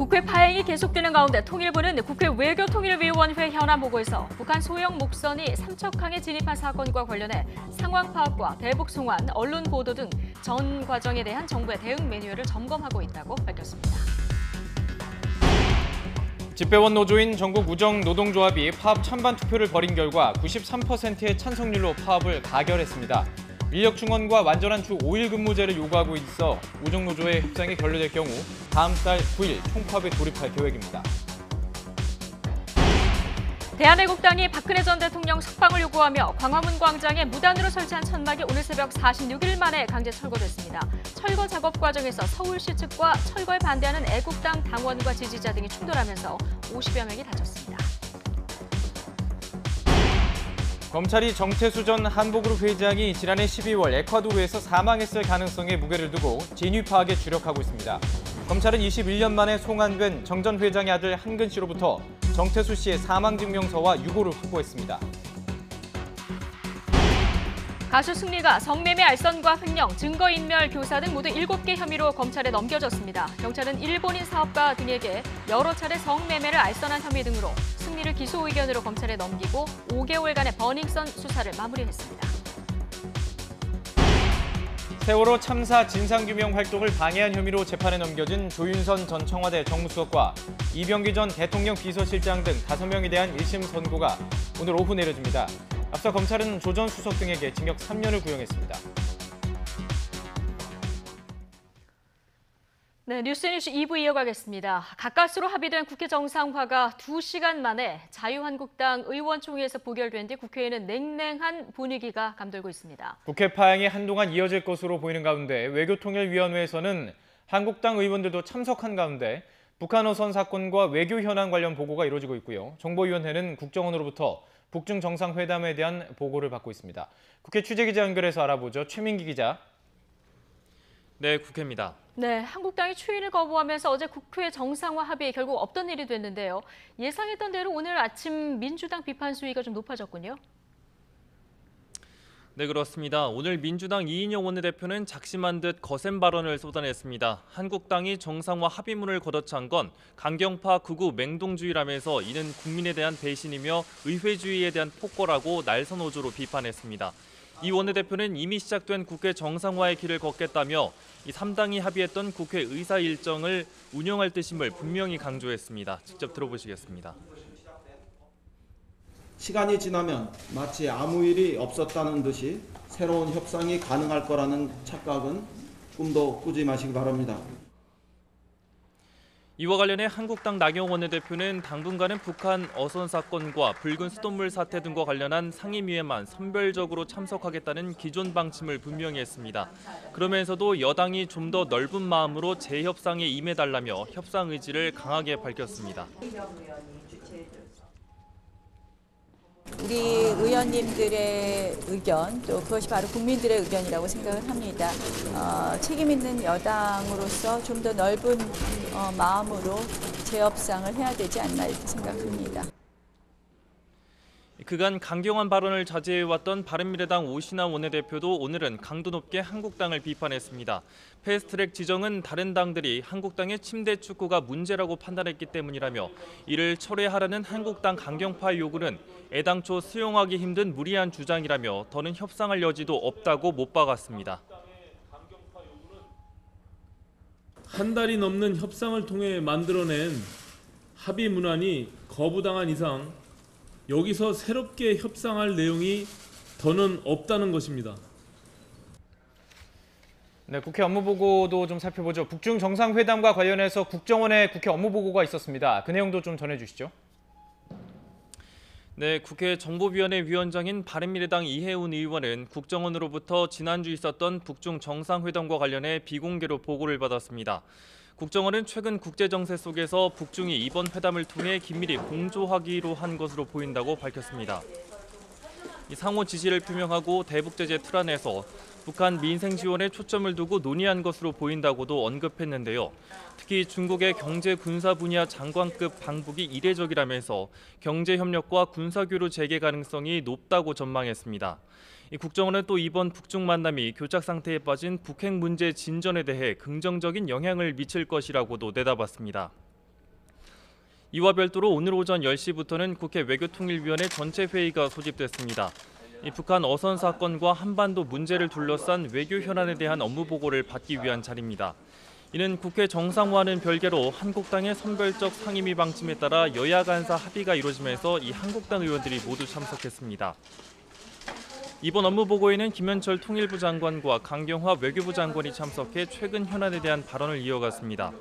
국회 파행이 계속되는 가운데 통일부는 국회 외교통일위원회 현안 보고에서 북한 소형 목선이 삼척항에 진입한 사건과 관련해 상황 파악과 대북 송환, 언론 보도 등 전 과정에 대한 정부의 대응 매뉴얼을 점검하고 있다고 밝혔습니다. 집배원 노조인 전국 우정 노동조합이 파업 찬반 투표를 벌인 결과 93%의 찬성률로 파업을 가결했습니다. 인력 충원과 완전한 주 5일 근무제를 요구하고 있어 우정노조의 협상이 결렬될 경우 다음 달 9일 총파업에 돌입할 계획입니다. 대한애국당이 박근혜 전 대통령 석방을 요구하며 광화문 광장에 무단으로 설치한 천막이 오늘 새벽 46일 만에 강제 철거됐습니다. 철거 작업 과정에서 서울시 측과 철거에 반대하는 애국당 당원과 지지자 등이 충돌하면서 50여 명이 다쳤습니다. 검찰이 정태수 전 한복그룹 회장이 지난해 12월 에콰도르에서 사망했을 가능성에 무게를 두고 진위 파악에 주력하고 있습니다. 검찰은 21년 만에 송환된 정 전 회장의 아들 한근 씨로부터 정태수 씨의 사망증명서와 유고를 확보했습니다. 가수 승리가 성매매 알선과 횡령, 증거인멸 교사 등 모두 7개 혐의로 검찰에 넘겨졌습니다. 경찰은 일본인 사업가 등에게 여러 차례 성매매를 알선한 혐의 등으로 승리를 기소 의견으로 검찰에 넘기고 5개월간의 버닝썬 수사를 마무리했습니다. 세월호 참사 진상규명 활동을 방해한 혐의로 재판에 넘겨진 조윤선 전 청와대 정무수석과 이병기 전 대통령 비서실장 등 5명에 대한 1심 선고가 오늘 오후 내려집니다. 앞서 검찰은 조 전 수석 등에게 징역 3년을 구형했습니다. 네, 뉴스뉴스 2부 이어가겠습니다. 가까스로 합의된 국회 정상화가 2시간 만에 자유한국당 의원총회에서 부결된 뒤 국회에는 냉랭한 분위기가 감돌고 있습니다. 국회 파행이 한동안 이어질 것으로 보이는 가운데 외교통일위원회에서는 한국당 의원들도 참석한 가운데 북한 어선 사건과 외교 현안 관련 보고가 이루어지고 있고요. 정보위원회는 국정원으로부터 북중 정상회담에 대한 보고를 받고 있습니다. 국회 취재기자 연결해서 알아보죠. 최민기 기자. 네, 국회입니다. 네, 한국당이 추인을 거부하면서 어제 국회 정상화 합의에 결국 없던 일이 됐는데요. 예상했던 대로 오늘 아침 민주당 비판 수위가 좀 높아졌군요. 네, 그렇습니다. 오늘 민주당 이인영 원내대표는 작심한 듯 거센 발언을 쏟아냈습니다. 한국당이 정상화 합의문을 걷어찬 건 강경파 극우 맹동주의라면서 이는 국민에 대한 배신이며 의회주의에 대한 폭거라고 날선호조로 비판했습니다. 이 원내대표는 이미 시작된 국회 정상화의 길을 걷겠다며 이 3당이 합의했던 국회 의사 일정을 운영할 뜻임을 분명히 강조했습니다. 직접 들어보시겠습니다. 시간이 지나면 마치 아무 일이 없었다는 듯이 새로운 협상이 가능할 거라는 착각은 꿈도 꾸지 마시기 바랍니다. 이와 관련해 한국당 나경원 원내대표는 당분간은 북한 어선 사건과 붉은 수돗물 사태 등과 관련한 상임위에만 선별적으로 참석하겠다는 기존 방침을 분명히 했습니다. 그러면서도 여당이 좀 더 넓은 마음으로 재협상에 임해달라며 협상 의지를 강하게 밝혔습니다. 우리 의원님들의 의견, 또 그것이 바로 국민들의 의견이라고 생각을 합니다. 책임 있는 여당으로서 좀 더 넓은 마음으로 재협상을 해야 되지 않나 이렇게 생각합니다. 그간 강경한 발언을 자제해왔던 바른미래당 오신환 원내대표도 오늘은 강도 높게 한국당을 비판했습니다. 패스트트랙 지정은 다른 당들이 한국당의 침대 축구가 문제라고 판단했기 때문이라며 이를 철회하라는 한국당 강경파의 요구는 애당초 수용하기 힘든 무리한 주장이라며 더는 협상할 여지도 없다고 못 박았습니다. 한 달이 넘는 협상을 통해 만들어낸 합의 문안이 거부당한 이상 여기서 새롭게 협상할 내용이 더는 없다는 것입니다. 네, 국회 업무보고도 좀 살펴보죠. 북중 정상회담과 관련해서 국정원의 국회 업무보고가 있었습니다. 그 내용도 좀 전해주시죠. 네, 국회 정보위원회 위원장인 바른미래당 이해운 의원은 국정원으로부터 지난주 있었던 북중 정상회담과 관련해 비공개로 보고를 받았습니다. 국정원은 최근 국제정세 속에서 북중이 이번 회담을 통해 긴밀히 공조하기로 한 것으로 보인다고 밝혔습니다. 상호 지시를 표명하고 대북 제재 틀 안에서 북한 민생 지원에 초점을 두고 논의한 것으로 보인다고도 언급했는데요. 특히 중국의 경제 군사 분야 장관급 방북이 이례적이라면서 경제 협력과 군사 교류 재개 가능성이 높다고 전망했습니다. 국정원은 또 이번 북중 만남이 교착 상태에 빠진 북핵 문제 진전에 대해 긍정적인 영향을 미칠 것이라고도 내다봤습니다. 이와 별도로 오늘 오전 10시부터는 국회 외교통일위원회 전체 회의가 소집됐습니다. 이 북한 어선 사건과 한반도 문제를 둘러싼 외교 현안에 대한 업무 보고를 받기 위한 자리입니다. 이는 국회 정상화와는 별개로 한국당의 선별적 상임위 방침에 따라 여야 간사 합의가 이루어지면서 이 한국당 의원들이 모두 참석했습니다. 이번 업무 보고에는 김현철 통일부 장관과 강경화 외교부 장관이 참석해 최근 현안에 대한 발언을 이어갔습니다.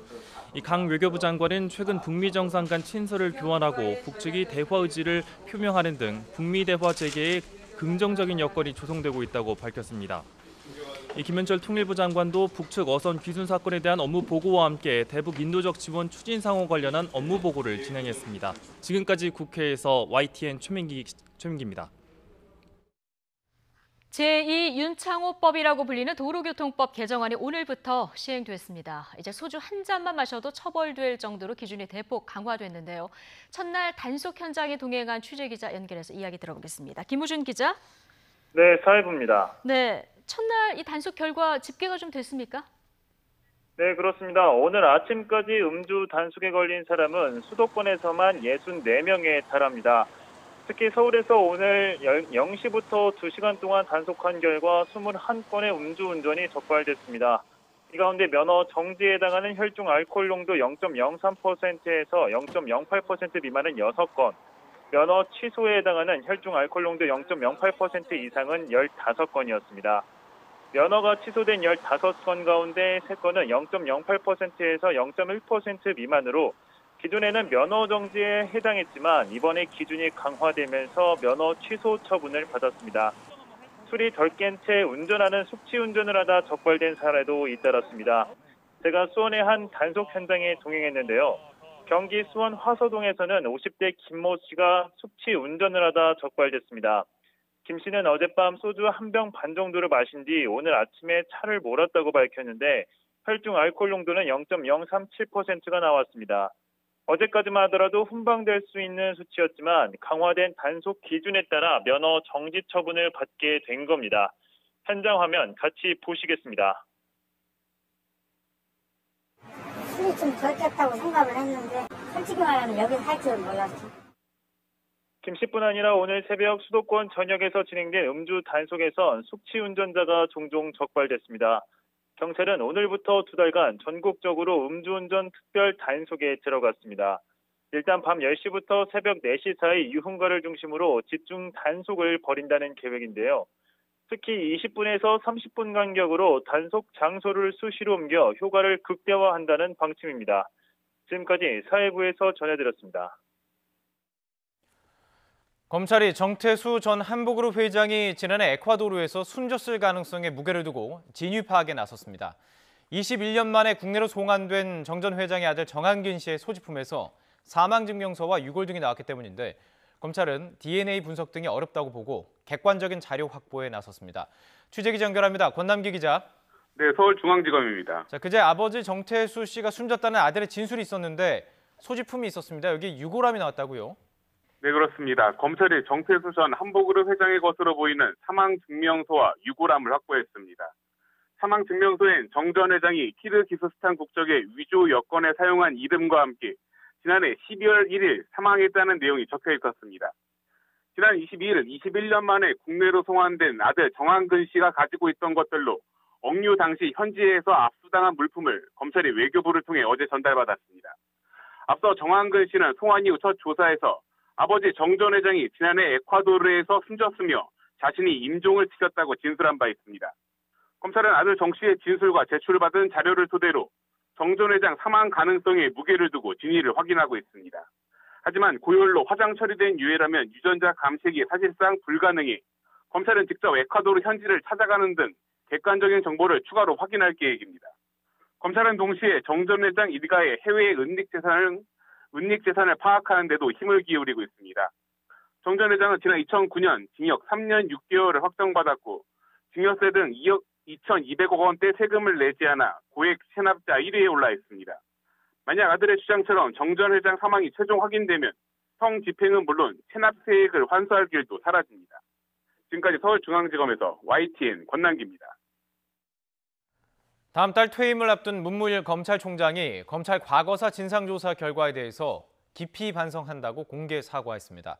이 강 외교부 장관은 최근 북미 정상 간 친서를 교환하고 북측이 대화 의지를 표명하는 등 북미 대화 재개에 긍정적인 여건이 조성되고 있다고 밝혔습니다. 이 김현철 통일부 장관도 북측 어선 귀순 사건에 대한 업무 보고와 함께 대북 인도적 지원 추진 상황 관련한 업무 보고를 진행했습니다. 지금까지 국회에서 YTN 최민기입니다. 제2 윤창호법이라고 불리는 도로교통법 개정안이 오늘부터 시행됐습니다. 이제 소주 한 잔만 마셔도 처벌될 정도로 기준이 대폭 강화됐는데요. 첫날 단속 현장에 동행한 취재기자 연결해서 이야기 들어보겠습니다. 김우준 기자. 네, 사회부입니다. 네, 첫날 이 단속 결과 집계가 좀 됐습니까? 네, 그렇습니다. 오늘 아침까지 음주 단속에 걸린 사람은 수도권에서만 64명에 달합니다. 특히 서울에서 오늘 0시부터 2시간 동안 단속한 결과 21건의 음주운전이 적발됐습니다. 이 가운데 면허 정지에 해당하는 혈중 알코올 농도 0.03%에서 0.08% 미만은 6건, 면허 취소에 해당하는 혈중 알코올 농도 0.08% 이상은 15건이었습니다. 면허가 취소된 15건 가운데 3건은 0.08%에서 0.1% 미만으로 기존에는 면허 정지에 해당했지만 이번에 기준이 강화되면서 면허 취소 처분을 받았습니다. 술이 덜 깬 채 운전하는 숙취 운전을 하다 적발된 사례도 잇따랐습니다. 제가 수원의 한 단속 현장에 동행했는데요. 경기 수원 화서동에서는 50대 김모 씨가 숙취 운전을 하다 적발됐습니다. 김 씨는 어젯밤 소주 한 병 반 정도를 마신 뒤 오늘 아침에 차를 몰았다고 밝혔는데 혈중 알코올 농도는 0.037%가 나왔습니다. 어제까지만 하더라도 훈방될 수 있는 수치였지만 강화된 단속 기준에 따라 면허 정지 처분을 받게 된 겁니다. 현장 화면 같이 보시겠습니다. 술이 좀 덜 깼다고 생각을 했는데 솔직히 말하면 여기서 할 줄 몰랐죠. 김 씨뿐 아니라 오늘 새벽 수도권 전역에서 진행된 음주 단속에선 숙취 운전자가 종종 적발됐습니다. 경찰은 오늘부터 2달간 전국적으로 음주운전 특별 단속에 들어갔습니다. 일단 밤 10시부터 새벽 4시 사이 유흥가를 중심으로 집중 단속을 벌인다는 계획인데요. 특히 20분에서 30분 간격으로 단속 장소를 수시로 옮겨 효과를 극대화한다는 방침입니다. 지금까지 사회부에서 전해드렸습니다. 검찰이 정태수 전 한복그룹 회장이 지난해 에콰도르에서 숨졌을 가능성에 무게를 두고 진위 파악에 나섰습니다. 21년 만에 국내로 송환된 정 전 회장의 아들 정한균 씨의 소지품에서 사망증명서와 유골 등이 나왔기 때문인데 검찰은 DNA 분석 등이 어렵다고 보고 객관적인 자료 확보에 나섰습니다. 취재기자 연결합니다. 권남기 기자. 네, 서울중앙지검입니다. 그제 아버지 정태수 씨가 숨졌다는 아들의 진술이 있었는데 소지품이 있었습니다. 여기 유골함이 나왔다고요? 네, 그렇습니다. 검찰이 정태수 전 한복그룹 회장의 것으로 보이는 사망증명서와 유골함을 확보했습니다. 사망증명서엔 정 전 회장이 키르기스스탄 국적의 위조 여권에 사용한 이름과 함께 지난해 12월 1일 사망했다는 내용이 적혀 있었습니다. 지난 22일 21년 만에 국내로 송환된 아들 정한근 씨가 가지고 있던 것들로 억류 당시 현지에서 압수당한 물품을 검찰이 외교부를 통해 어제 전달받았습니다. 앞서 정한근 씨는 송환 이후 첫 조사에서 아버지 정 전 회장이 지난해 에콰도르에서 숨졌으며 자신이 임종을 지켰다고 진술한 바 있습니다. 검찰은 아들 정 씨의 진술과 제출받은 자료를 토대로 정 전 회장 사망 가능성에 무게를 두고 진위를 확인하고 있습니다. 하지만 고열로 화장 처리된 유해라면 유전자 감색이 사실상 불가능해 검찰은 직접 에콰도르 현지를 찾아가는 등 객관적인 정보를 추가로 확인할 계획입니다. 검찰은 동시에 정 전 회장 일가의 해외 은닉 재산을 파악하는 데도 힘을 기울이고 있습니다. 정 전 회장은 지난 2009년 징역 3년 6개월을 확정받았고 증여세 등 2억 2,200억 원대 세금을 내지 않아 고액 체납자 1위에 올라 있습니다. 만약 아들의 주장처럼 정 전 회장 사망이 최종 확인되면 형 집행은 물론 체납세액을 환수할 길도 사라집니다. 지금까지 서울중앙지검에서 YTN 권남기입니다. 다음 달 퇴임을 앞둔 문무일 검찰총장이 검찰 과거사 진상조사 결과에 대해서 깊이 반성한다고 공개 사과했습니다.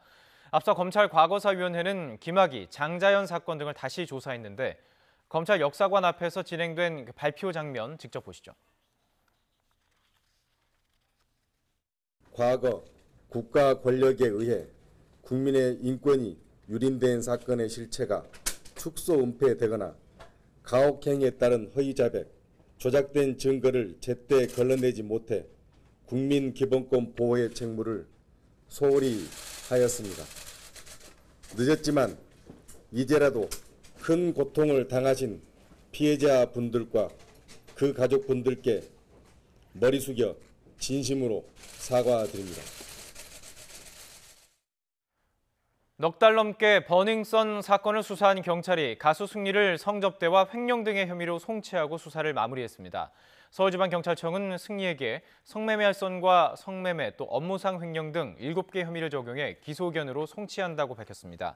앞서 검찰 과거사위원회는 김학의, 장자연 사건 등을 다시 조사했는데 검찰 역사관 앞에서 진행된 발표 장면 직접 보시죠. 과거 국가 권력에 의해 국민의 인권이 유린된 사건의 실체가 축소 은폐되거나 가혹행위에 따른 허위 자백, 조작된 증거를 제때 걸러내지 못해 국민 기본권 보호의 책무를 소홀히 하였습니다. 늦었지만 이제라도 큰 고통을 당하신 피해자분들과 그 가족분들께 머리 숙여 진심으로 사과드립니다. 넉 달 넘게 버닝썬 사건을 수사한 경찰이 가수 승리를 성접대와 횡령 등의 혐의로 송치하고 수사를 마무리했습니다. 서울지방경찰청은 승리에게 성매매 알선과 성매매 또 업무상 횡령 등 7개 혐의를 적용해 기소 의견으로 송치한다고 밝혔습니다.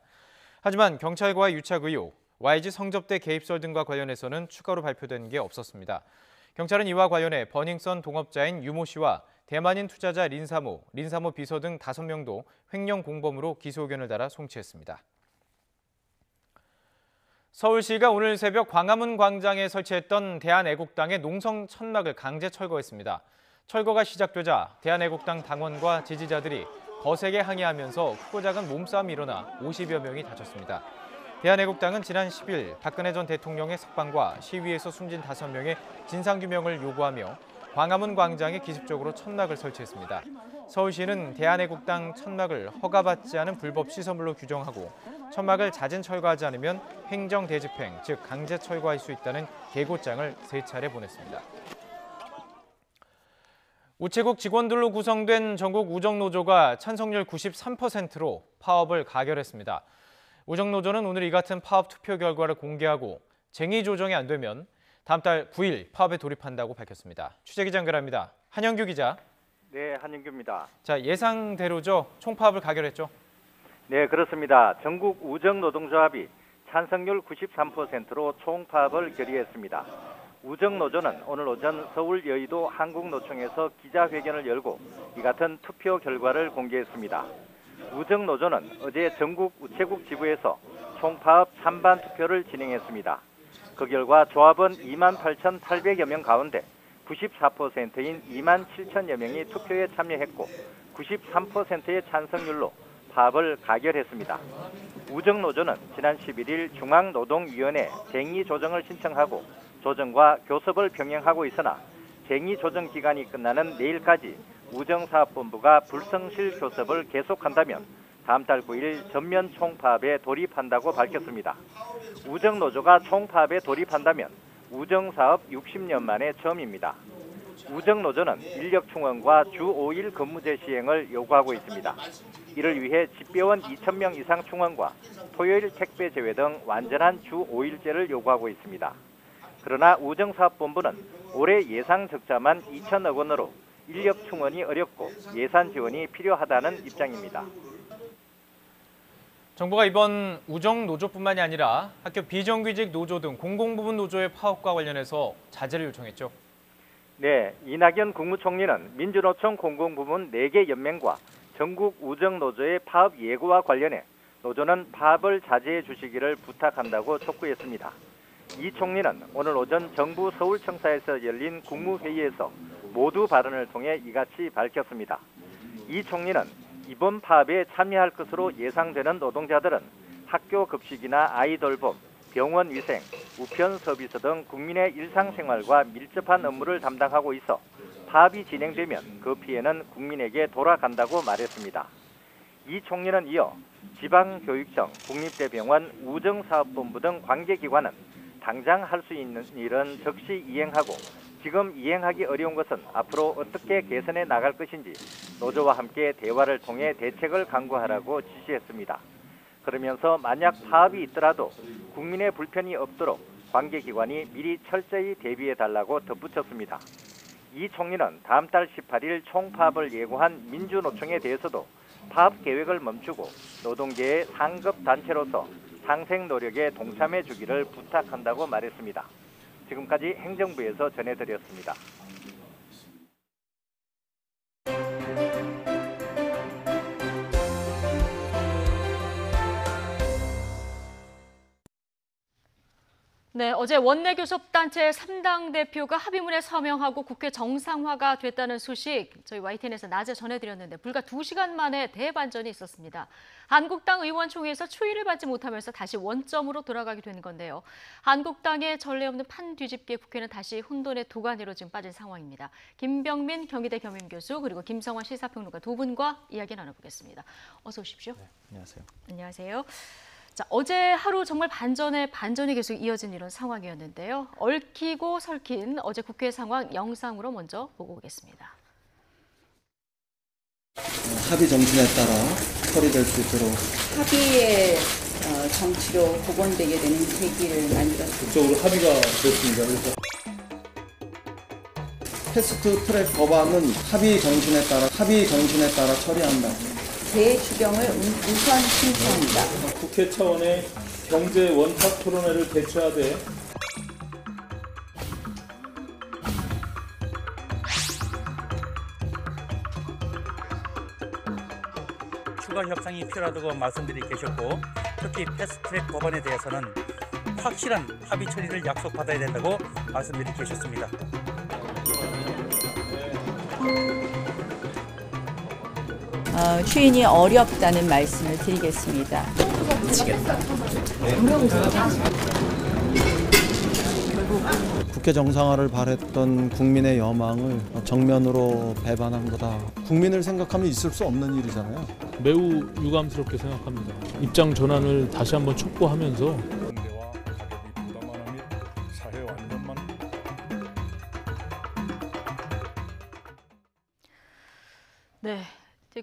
하지만 경찰과의 유착 의혹, YG 성접대 개입설 등과 관련해서는 추가로 발표된 게 없었습니다. 경찰은 이와 관련해 버닝썬 동업자인 유모 씨와 대만인 투자자 린사모 비서 등 5명도 횡령 공범으로 기소 의견을 달아 송치했습니다. 서울시가 오늘 새벽 광화문 광장에 설치했던 대한애국당의 농성 천막을 강제 철거했습니다. 철거가 시작되자 대한애국당 당원과 지지자들이 거세게 항의하면서 크고 작은 몸싸움이 일어나 50여 명이 다쳤습니다. 대한애국당은 지난 10일 박근혜 전 대통령의 석방과 시위에서 숨진 5명의 진상규명을 요구하며 광화문 광장에 기습적으로 천막을 설치했습니다. 서울시는 대한애국당 천막을 허가받지 않은 불법 시설물로 규정하고 천막을 잦은 철거하지 않으면 행정대집행, 즉 강제 철거할 수 있다는 계고장을 3차례 보냈습니다. 우체국 직원들로 구성된 전국 우정노조가 찬성률 93%로 파업을 가결했습니다. 우정노조는 오늘 이 같은 파업 투표 결과를 공개하고 쟁의 조정이 안 되면 다음 달 9일 파업에 돌입한다고 밝혔습니다. 취재기자 연결합니다. 한영규 기자. 네, 한영규입니다. 자, 예상대로죠. 총파업을 가결했죠? 네, 그렇습니다. 전국 우정노동조합이 찬성률 93%로 총파업을 결의했습니다. 우정노조는 오늘 오전 서울 여의도 한국노총에서 기자회견을 열고 이 같은 투표 결과를 공개했습니다. 우정노조는 어제 전국 우체국 지부에서 총파업 찬반 투표를 진행했습니다. 그 결과 조합원 28,800여 명 가운데 94%인 27,000여 명이 투표에 참여했고 93%의 찬성률로 파업을 가결했습니다. 우정노조는 지난 11일 중앙노동위원회 쟁의 조정을 신청하고 조정과 교섭을 병행하고 있으나 쟁의 조정 기간이 끝나는 내일까지 우정사업본부가 불성실 교섭을 계속한다면 다음 달 9일 전면 총파업에 돌입한다고 밝혔습니다. 우정노조가 총파업에 돌입한다면 우정사업 60년 만에 처음입니다. 우정노조는 인력충원과 주 5일 근무제 시행을 요구하고 있습니다. 이를 위해 집배원 2,000명 이상 충원과 토요일 택배 제외 등 완전한 주 5일제를 요구하고 있습니다. 그러나 우정사업본부는 올해 예상 적자만 2천억 원으로 인력 충원이 어렵고 예산 지원이 필요하다는 입장입니다. 정부가 이번 우정노조뿐만이 아니라 학교 비정규직 노조 등 공공부문 노조의 파업과 관련해서 자제를 요청했죠. 네, 이낙연 국무총리는 민주노총 공공부문 4개 연맹과 전국 우정노조의 파업 예고와 관련해 노조는 파업을 자제해 주시기를 부탁한다고 촉구했습니다. 이 총리는 오늘 오전 정부 서울청사에서 열린 국무회의에서 모두 발언을 통해 이같이 밝혔습니다. 이 총리는 이번 파업에 참여할 것으로 예상되는 노동자들은 학교 급식이나 아이 돌봄, 병원 위생, 우편 서비스 등 국민의 일상생활과 밀접한 업무를 담당하고 있어 파업이 진행되면 그 피해는 국민에게 돌아간다고 말했습니다. 이 총리는 이어 지방교육청, 국립대병원, 우정사업본부 등 관계기관은 당장 할 수 있는 일은 즉시 이행하고 지금 이행하기 어려운 것은 앞으로 어떻게 개선해 나갈 것인지 노조와 함께 대화를 통해 대책을 강구하라고 지시했습니다. 그러면서 만약 파업이 있더라도 국민의 불편이 없도록 관계기관이 미리 철저히 대비해달라고 덧붙였습니다. 이 총리는 다음 달 18일 총파업을 예고한 민주노총에 대해서도 파업 계획을 멈추고 노동계의 상급 단체로서 상생 노력에 동참해 주기를 부탁한다고 말했습니다. 지금까지 행정부에서 전해드렸습니다. 네, 어제 원내교섭단체 3당 대표가 합의문에 서명하고 국회 정상화가 됐다는 소식 저희 YTN에서 낮에 전해드렸는데 불과 2시간 만에 대반전이 있었습니다. 한국당 의원총회에서 추이를 받지 못하면서 다시 원점으로 돌아가게 된 건데요. 한국당의 전례 없는 판 뒤집기에 국회는 다시 혼돈의 도가니로 지금 빠진 상황입니다. 김병민 경희대 겸임교수 그리고 김성환 시사평론가 두 분과 이야기 나눠보겠습니다. 어서 오십시오. 네, 안녕하세요. 안녕하세요. 자, 어제 하루 정말 반전에 반전이 계속 이어진 이런 상황이었는데요. 얽히고 설킨 어제 국회 상황 영상으로 먼저 보고 오겠습니다. 합의 정신에 따라 처리될 수 있도록 합의의 정치로 복원되게 되는 계기를 만들었습니다. 국적으로 합의가 됐습니다. 그래서 패스트 트랙 법안은 합의 정신에 따라 처리한다. 재주경을 우선 신청합니다. 국회 차원의 경제 원탁 토론회를 개최하되 추가 협상이 필요하다고 말씀들이 계셨고 특히 패스트트랙 법안에 대해서는 확실한 합의 처리를 약속받아야 된다고 말씀들이 계셨습니다. 추인이 어렵다는 말씀을 드리겠습니다. 국회 정상화를 바랬던 국민의 여망을 정면으로 배반한 거다. 국민을 생각하면 있을 수 없는 일이잖아요. 매우 유감스럽게 생각합니다. 입장 전환을 다시 한번 촉구하면서 공대와 가격이 부담하는 및 사회 완전만 네.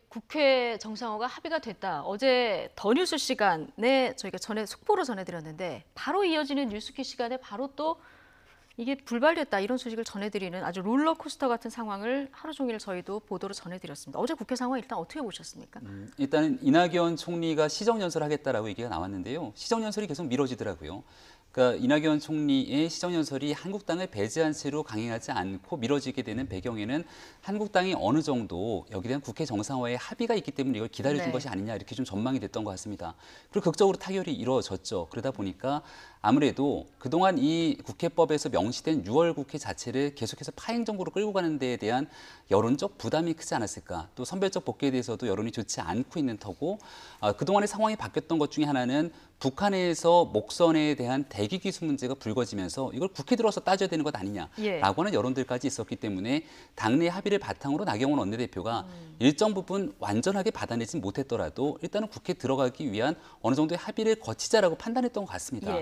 국회 정상화가 합의가 됐다. 어제 더 뉴스 시간에 저희가 속보로 전해드렸는데 바로 이어지는 뉴스키 시간에 바로 또 이게 불발됐다 이런 소식을 전해드리는 아주 롤러코스터 같은 상황을 하루 종일 저희도 보도로 전해드렸습니다. 어제 국회 상황 일단 어떻게 보셨습니까? 일단은 이낙연 총리가 시정연설하겠다라고 얘기가 나왔는데요. 시정연설이 계속 미뤄지더라고요. 그러니까 이낙연 총리의 시정연설이 한국당을 배제한 채로 강행하지 않고 미뤄지게 되는 배경에는 한국당이 어느 정도 여기에 대한 국회 정상화에 합의가 있기 때문에 이걸 기다려준 것이 아니냐 이렇게 좀 전망이 됐던 것 같습니다. 그리고 극적으로 타결이 이루어졌죠. 그러다 보니까 아무래도 그동안 이 국회법에서 명시된 6월 국회 자체를 계속해서 파행 정부로 끌고 가는 데에 대한 여론적 부담이 크지 않았을까. 또 선별적 복귀에 대해서도 여론이 좋지 않고 있는 터고 그동안의 상황이 바뀌었던 것 중에 하나는 북한에서 목선에 대한 대기 기수 문제가 불거지면서 이걸 국회 들어서 따져야 되는 것 아니냐라고 하는 여론들까지 있었기 때문에 당내 합의를 바탕으로 나경원 원내대표가 일정 부분 완전하게 받아내진 못했더라도 일단은 국회 들어가기 위한 어느 정도의 합의를 거치자라고 판단했던 것 같습니다.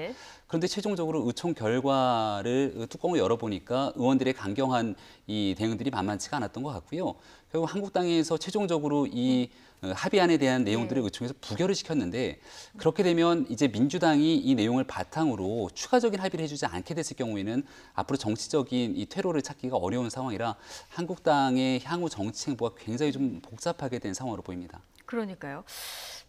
그런데 최종적으로 의총 결과를 뚜껑을 열어보니까 의원들의 강경한 이 대응들이 만만치가 않았던 것 같고요. 결국 한국당에서 최종적으로 이 합의안에 대한 내용들을 의총에서 부결을 시켰는데 그렇게 되면 이제 민주당이 이 내용을 바탕으로 추가적인 합의를 해주지 않게 됐을 경우에는 앞으로 정치적인 이 퇴로를 찾기가 어려운 상황이라 한국당의 향후 정치 행보가 굉장히 좀 복잡하게 된 상황으로 보입니다. 그러니까요.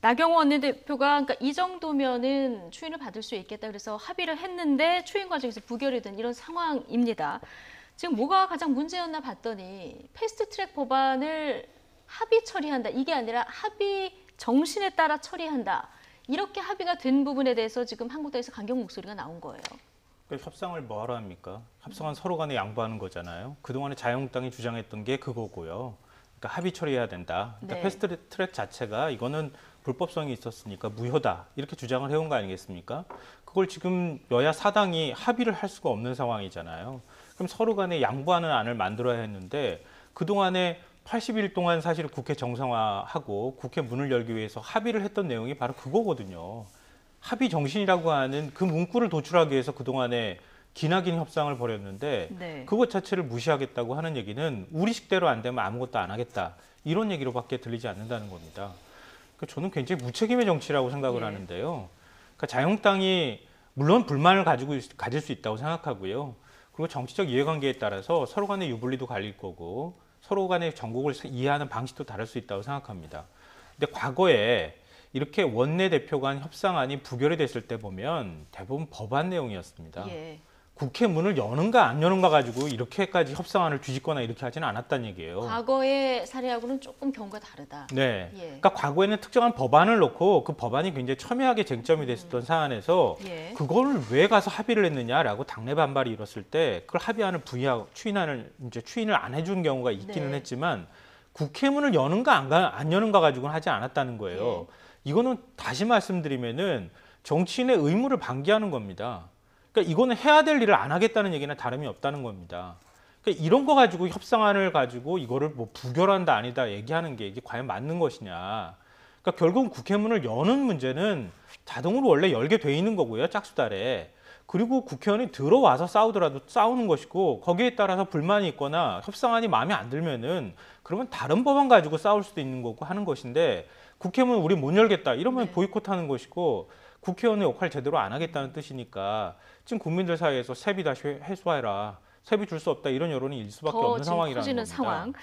나경원 원내대표가 그러니까 이 정도면은 추인을 받을 수 있겠다 그래서 합의를 했는데 추인 과정에서 부결이 된 이런 상황입니다. 지금 뭐가 가장 문제였나 봤더니 패스트트랙 법안을 합의 처리한다. 이게 아니라 합의 정신에 따라 처리한다. 이렇게 합의가 된 부분에 대해서 지금 한국당에서 강경 목소리가 나온 거예요. 그러니까 협상을 뭐하러 합니까? 협상은 서로 간에 양보하는 거잖아요. 그동안에 자유한국당이 주장했던 게 그거고요. 그러니까 합의 처리해야 된다. 그러니까 패스트트랙 자체가 이거는 불법성이 있었으니까 무효다. 이렇게 주장을 해온 거 아니겠습니까? 그걸 지금 여야 사당이 합의를 할 수가 없는 상황이잖아요. 그럼 서로 간에 양보하는 안을 만들어야 했는데 그동안에 80일 동안 사실 국회 정상화하고 국회 문을 열기 위해서 합의를 했던 내용이 바로 그거거든요. 합의 정신이라고 하는 그 문구를 도출하기 위해서 그동안에 기나긴 협상을 벌였는데 그것 자체를 무시하겠다고 하는 얘기는 우리식대로 안 되면 아무것도 안 하겠다. 이런 얘기로밖에 들리지 않는다는 겁니다. 그러니까 저는 굉장히 무책임의 정치라고 생각을 하는데요. 그러니까 자유한국당이 물론 불만을 가질 수 있다고 생각하고요. 그리고 정치적 이해관계에 따라서 서로 간의 유불리도 갈릴 거고 서로 간의 정국을 이해하는 방식도 다를 수 있다고 생각합니다. 근데 과거에 이렇게 원내대표 간 협상안이 부결이 됐을 때 보면 대부분 법안 내용이었습니다. 국회 문을 여는가 안 여는가 가지고 이렇게까지 협상안을 뒤집거나 이렇게 하지는 않았다는 얘기예요. 과거의 사례하고는 조금 경우가 다르다. 네. 예. 그러니까 과거에는 특정한 법안을 놓고 그 법안이 굉장히 첨예하게 쟁점이 됐었던 사안에서 예. 그걸 왜 가서 합의를 했느냐라고 당내 반발이 일었을 때 그걸 합의안을 부의하고 추인을 안 해준 경우가 있기는 네. 했지만 국회 문을 여는가 안 여는가 가지고는 하지 않았다는 거예요. 이거는 다시 말씀드리면은 정치인의 의무를 방기하는 겁니다. 그러니까 이거는 해야 될 일을 안 하겠다는 얘기나 다름이 없다는 겁니다. 그러니까 이런 거 가지고 협상안을 가지고 이거를 뭐 부결한다 아니다 얘기하는 게 이게 과연 맞는 것이냐. 그러니까 결국은 국회 문을 여는 문제는 자동으로 원래 열게 돼 있는 거고요. 짝수달에. 그리고 국회의원이 들어와서 싸우더라도 싸우는 것이고 거기에 따라서 불만이 있거나 협상안이 마음에 안 들면은 그러면 다른 법안 가지고 싸울 수도 있는 거고 하는 것인데 국회문 우리 못 열겠다 이러면 보이콧하는 것이고 국회의원의 역할 제대로 안 하겠다는 뜻이니까 지금 국민들 사이에서 세비 다시 회수해라. 세비 줄 수 없다 이런 여론이 일 수밖에 없는 상황이라는 커지는 겁니다. 상황.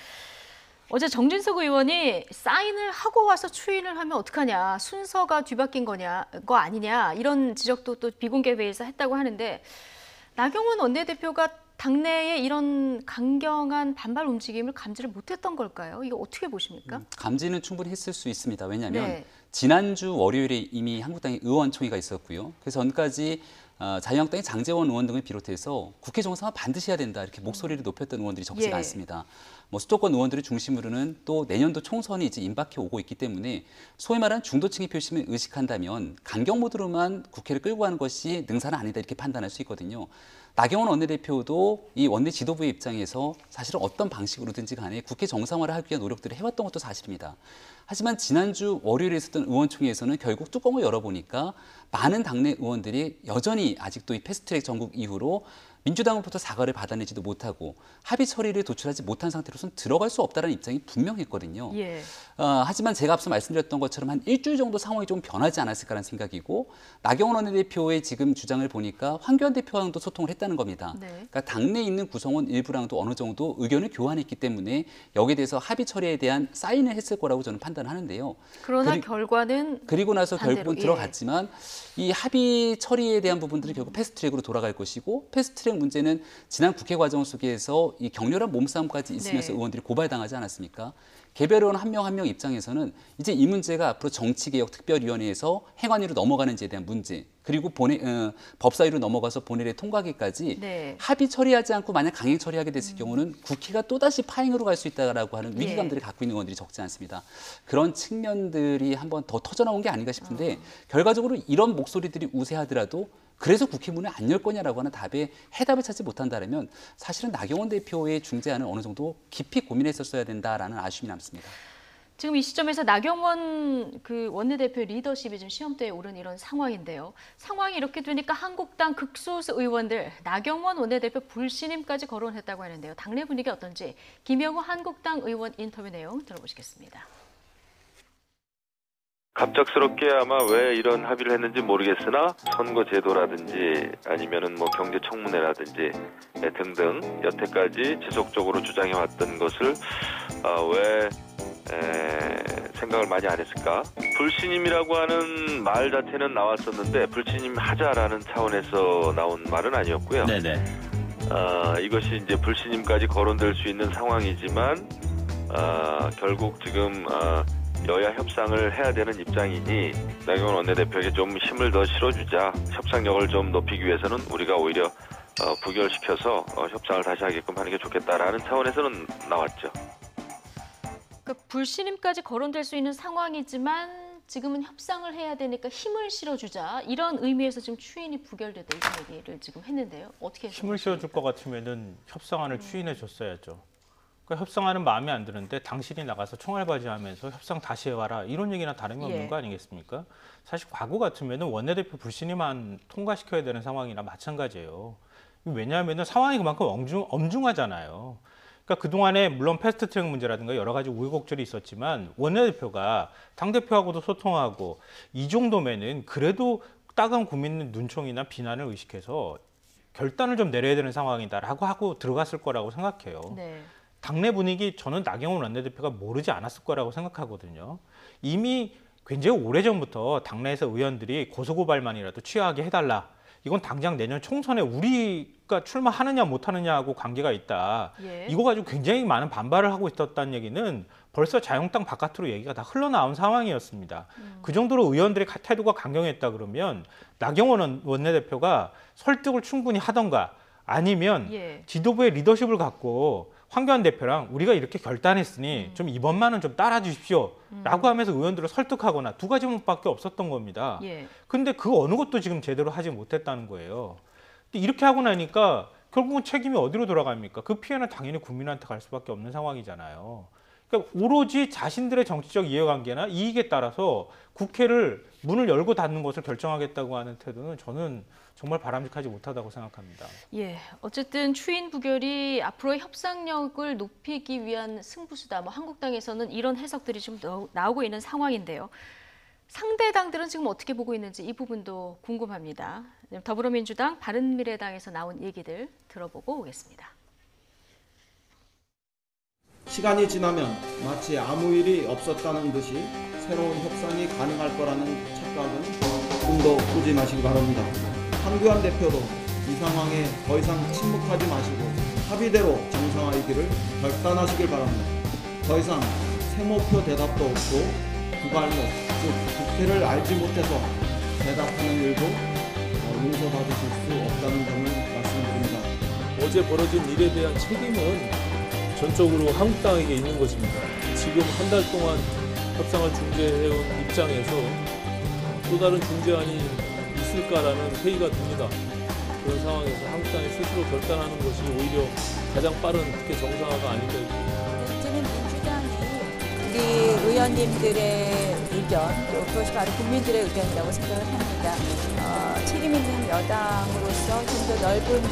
어제 정진석 의원이 사인을 하고 와서 추인을 하면 어떡하냐. 순서가 뒤바뀐 거 아니냐. 이런 지적도 또 비공개 회의에서 했다고 하는데 나경원 원내대표가 당내에 이런 강경한 반발 움직임을 감지를 못했던 걸까요? 이거 어떻게 보십니까? 감지는 충분히 했을 수 있습니다. 왜냐하면 네. 지난주 월요일에 이미 한국당의 의원총회가 있었고요. 그 전까지 자유한국당의 장제원 의원 등을 비롯해서 국회 정상화 반드시 해야 된다 이렇게 목소리를 높였던 의원들이 적지가 않습니다. 뭐 수도권 의원들을 중심으로는 또 내년도 총선이 이제 임박해 오고 있기 때문에 소위 말하는 중도층의 표심을 의식한다면 강경 모드로만 국회를 끌고 가는 것이 능사는 아니다 이렇게 판단할 수 있거든요. 나경원 원내대표도 이 원내 지도부의 입장에서 사실은 어떤 방식으로든지 간에 국회 정상화를 하기 위한 노력들을 해왔던 것도 사실입니다. 하지만 지난주 월요일에 있었던 의원총회에서는 결국 뚜껑을 열어보니까 많은 당내 의원들이 여전히 아직도 이 패스트트랙 전국 이후로 민주당으로부터 사과를 받아내지도 못하고 합의 처리를 도출하지 못한 상태로서는 들어갈 수 없다는 입장이 분명했거든요. 하지만 제가 앞서 말씀드렸던 것처럼 한 일주일 정도 상황이 좀 변하지 않았을까라는 생각이고 나경원 원내대표의 지금 주장을 보니까 황교안 대표와도 소통을 했다는 겁니다. 그러니까 당내에 있는 구성원 일부랑도 어느 정도 의견을 교환했기 때문에 여기에 대해서 합의 처리에 대한 사인을 했을 거라고 저는 판단하는데요. 그러나 결과는 그리고 나서 반대로, 결국은 들어갔지만 이 합의 처리에 대한 부분들이 결국 패스트트랙으로 돌아갈 것이고 패스트트랙 문제는 지난 국회 과정 속에서 이 격렬한 몸싸움까지 있으면서 의원들이 고발당하지 않았습니까? 개별 의원 한 명 입장에서는 이제 이 문제가 앞으로 정치개혁특별위원회에서 행안위로 넘어가는지에 대한 문제 그리고 법사위로 넘어가서 본회의에 통과하기까지 합의 처리하지 않고 만약 강행 처리하게 됐을 경우는 국회가 또다시 파행으로 갈 수 있다라고 하는 위기감들을 갖고 있는 의원들이 적지 않습니다. 그런 측면들이 한번 더 터져나온 게 아닌가 싶은데 결과적으로 이런 목소리들이 우세하더라도 그래서 국회 문을 안 열 거냐라고 하는 답에 해답을 찾지 못한다면 사실은 나경원 대표의 중재안을 어느 정도 깊이 고민했었어야 된다라는 아쉬움이 남습니다. 지금 이 시점에서 나경원 원내대표의 리더십이 지금 시험대에 오른 이런 상황인데요. 상황이 이렇게 되니까 한국당 극소수 의원들 나경원 원내대표 불신임까지 거론했다고 하는데요. 당내 분위기 어떤지 김영우 한국당 의원 인터뷰 내용 들어보시겠습니다. 갑작스럽게 아마 왜 이런 합의를 했는지 모르겠으나 선거 제도라든지 아니면은 뭐 경제 청문회라든지 등등 여태까지 지속적으로 주장해왔던 것을 왜 생각을 많이 안 했을까? 불신임이라고 하는 말 자체는 나왔었는데 불신임 하자라는 차원에서 나온 말은 아니었고요. 네네. 이것이 이제 불신임까지 거론될 수 있는 상황이지만 결국 지금 여야 협상을 해야 되는 입장이니 나경원 원내대표에게 좀 힘을 더 실어주자 협상력을 좀 높이기 위해서는 우리가 오히려 부결시켜서 협상을 다시 하게끔 하는 게 좋겠다라는 차원에서는 나왔죠. 그러니까 불신임까지 거론될 수 있는 상황이지만 지금은 협상을 해야 되니까 힘을 실어주자 이런 의미에서 지금 추인이 부결됐다 이런 얘기를 지금 했는데요. 어떻게 힘을 실어줄 것 같으면은 협상안을 추인해 줬어야죠. 그러니까 협상안은 마음에 안 드는데 당신이 나가서 총알바지하면서 협상 다시 해와라 이런 얘기나 다름이 없는 거 아니겠습니까? 사실 과거 같으면은 원내대표 불신임안 통과시켜야 되는 상황이나 마찬가지예요. 왜냐하면은 상황이 그만큼 엄중하잖아요. 그러니까 그동안에 물론 패스트트랙 문제라든가 여러 가지 우여곡절이 있었지만 원내대표가 당대표하고도 소통하고 이 정도면은 그래도 따가운 국민 눈총이나 비난을 의식해서 결단을 좀 내려야 되는 상황이다라고 하고 들어갔을 거라고 생각해요. 당내 분위기 저는 나경원 원내대표가 모르지 않았을 거라고 생각하거든요. 이미 굉장히 오래전부터 당내에서 의원들이 고소고발만이라도 취하하게 해달라. 이건 당장 내년 총선에 우리가 출마하느냐 못하느냐하고 관계가 있다. 예. 이거 가지고 굉장히 많은 반발을 하고 있었다는 얘기는 벌써 자유한국당 바깥으로 얘기가 다 흘러나온 상황이었습니다. 그 정도로 의원들의 태도가 강경했다 그러면 나경원 원내대표가 설득을 충분히 하던가 아니면 예. 지도부의 리더십을 갖고 황교안 대표랑 우리가 이렇게 결단했으니 좀 이번만은 좀 따라주십시오 라고 하면서 의원들을 설득하거나 두 가지 문밖에 없었던 겁니다. 예. 근데 그 어느 것도 지금 제대로 하지 못했다는 거예요. 근데 이렇게 하고 나니까 결국은 책임이 어디로 돌아갑니까? 그 피해는 당연히 국민한테 갈 수밖에 없는 상황이잖아요. 그러니까 오로지 자신들의 정치적 이해관계나 이익에 따라서 국회를 문을 열고 닫는 것을 결정하겠다고 하는 태도는 저는 정말 바람직하지 못하다고 생각합니다. 예, 어쨌든 추인 부결이 앞으로의 협상력을 높이기 위한 승부수다. 뭐 한국당에서는 이런 해석들이 좀 나오고 있는 상황인데요. 상대 당들은 지금 어떻게 보고 있는지 이 부분도 궁금합니다. 더불어민주당, 바른미래당에서 나온 얘기들 들어보고 오겠습니다. 시간이 지나면 마치 아무 일이 없었다는 듯이 새로운 협상이 가능할 거라는 착각은 꿈도 꾸지 마시기 바랍니다. 황교안 대표도 이 상황에 더 이상 침묵하지 마시고 합의대로 정상화의 길을 결단하시길 바랍니다. 더 이상 세모표 대답도 없고 구갈목, 즉 국회를 알지 못해서 대답하는 일도 용서받으실 수 없다는 점을 말씀드립니다. 어제 벌어진 일에 대한 책임은 전적으로 한국당에게 있는 것입니다. 지금 한 달 동안 협상을 중재해온 입장에서 또 다른 중재안이 있을까라는 회의가 듭니다. 그런 상황에서 한국당이 스스로 결단하는 것이 오히려 가장 빠른 국회 정상화가 아닐까. 이제는 민주당이 우리 의원님들의 의견, 또 그것이 바로 국민들의 의견이라고 생각을 합니다. 책임 있는 여당으로서 좀 더 넓은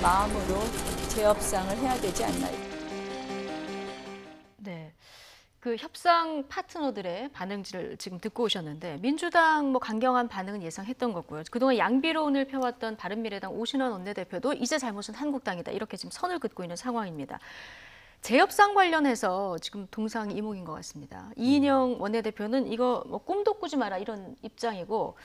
마음으로 재협상을 해야 되지 않나. 네, 그 협상 파트너들의 반응지를 지금 듣고 오셨는데 민주당 뭐 강경한 반응은 예상했던 거고요. 그동안 양비론을 펴왔던 바른미래당 오신환 원내대표도 이제 잘못은 한국당이다 이렇게 지금 선을 긋고 있는 상황입니다. 재협상 관련해서 지금 동상이몽인 것 같습니다. 이인영 원내대표는 이거 뭐 꿈도 꾸지 마라 이런 입장이고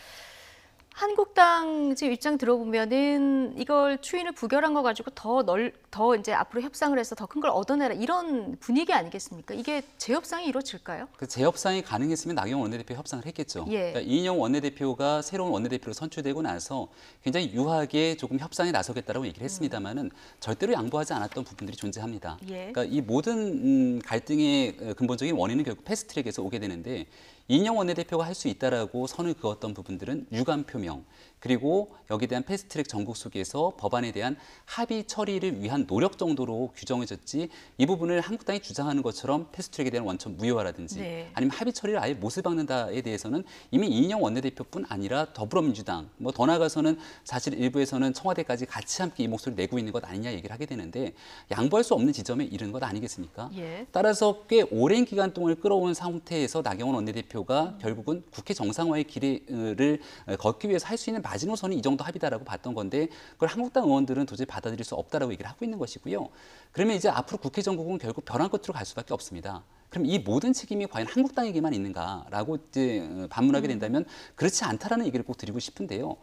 한국당 지금 입장 들어보면은 이걸 추인을 부결한 거 가지고 더 이제 앞으로 협상을 해서 더 큰 걸 얻어내라 이런 분위기 아니겠습니까? 이게 재협상이 이루어질까요? 그 재협상이 가능했으면 나경원 원내대표 협상을 했겠죠. 예. 그러니까 이인영 원내대표가 새로운 원내대표로 선출되고 나서 굉장히 유하게 조금 협상에 나서겠다라고 얘기를 했습니다만은 절대로 양보하지 않았던 부분들이 존재합니다. 예. 그러니까 이 모든 갈등의 근본적인 원인은 결국 패스트트랙에서 오게 되는데 이인영 원내대표가 할 수 있다라고 선을 그었던 부분들은 유감 표명 그리고 여기에 대한 패스트트랙 전국 속에서 법안에 대한 합의 처리를 위한 노력 정도로 규정해졌지 이 부분을 한국당이 주장하는 것처럼 패스트트랙에 대한 원천 무효화라든지 네. 아니면 합의 처리를 아예 못을 박는다에 대해서는 이미 이인영 원내대표뿐 아니라 더불어민주당 뭐 더 나아가서는 사실 일부에서는 청와대까지 같이 함께 이 목소리를 내고 있는 것 아니냐 얘기를 하게 되는데 양보할 수 없는 지점에 이르는 것 아니겠습니까? 예. 따라서 꽤 오랜 기간 동안 끌어온 상태에서 나경원 원내대표가 결국은 국회 정상화의 길을 걷기 위해서 할 수 있는 마지노선이 이 정도 합의다라고 봤던 건데 그걸 한국당 의원들은 도저히 받아들일 수 없다라고 얘기를 하고 있는 것이고요. 그러면 이제 앞으로 국회 정국은 결국 벼랑 끝으로 갈 수밖에 없습니다. 그럼 이 모든 책임이 과연 한국당에게만 있는가라고 이제 반문하게 된다면 그렇지 않다라는 얘기를 꼭 드리고 싶은데요.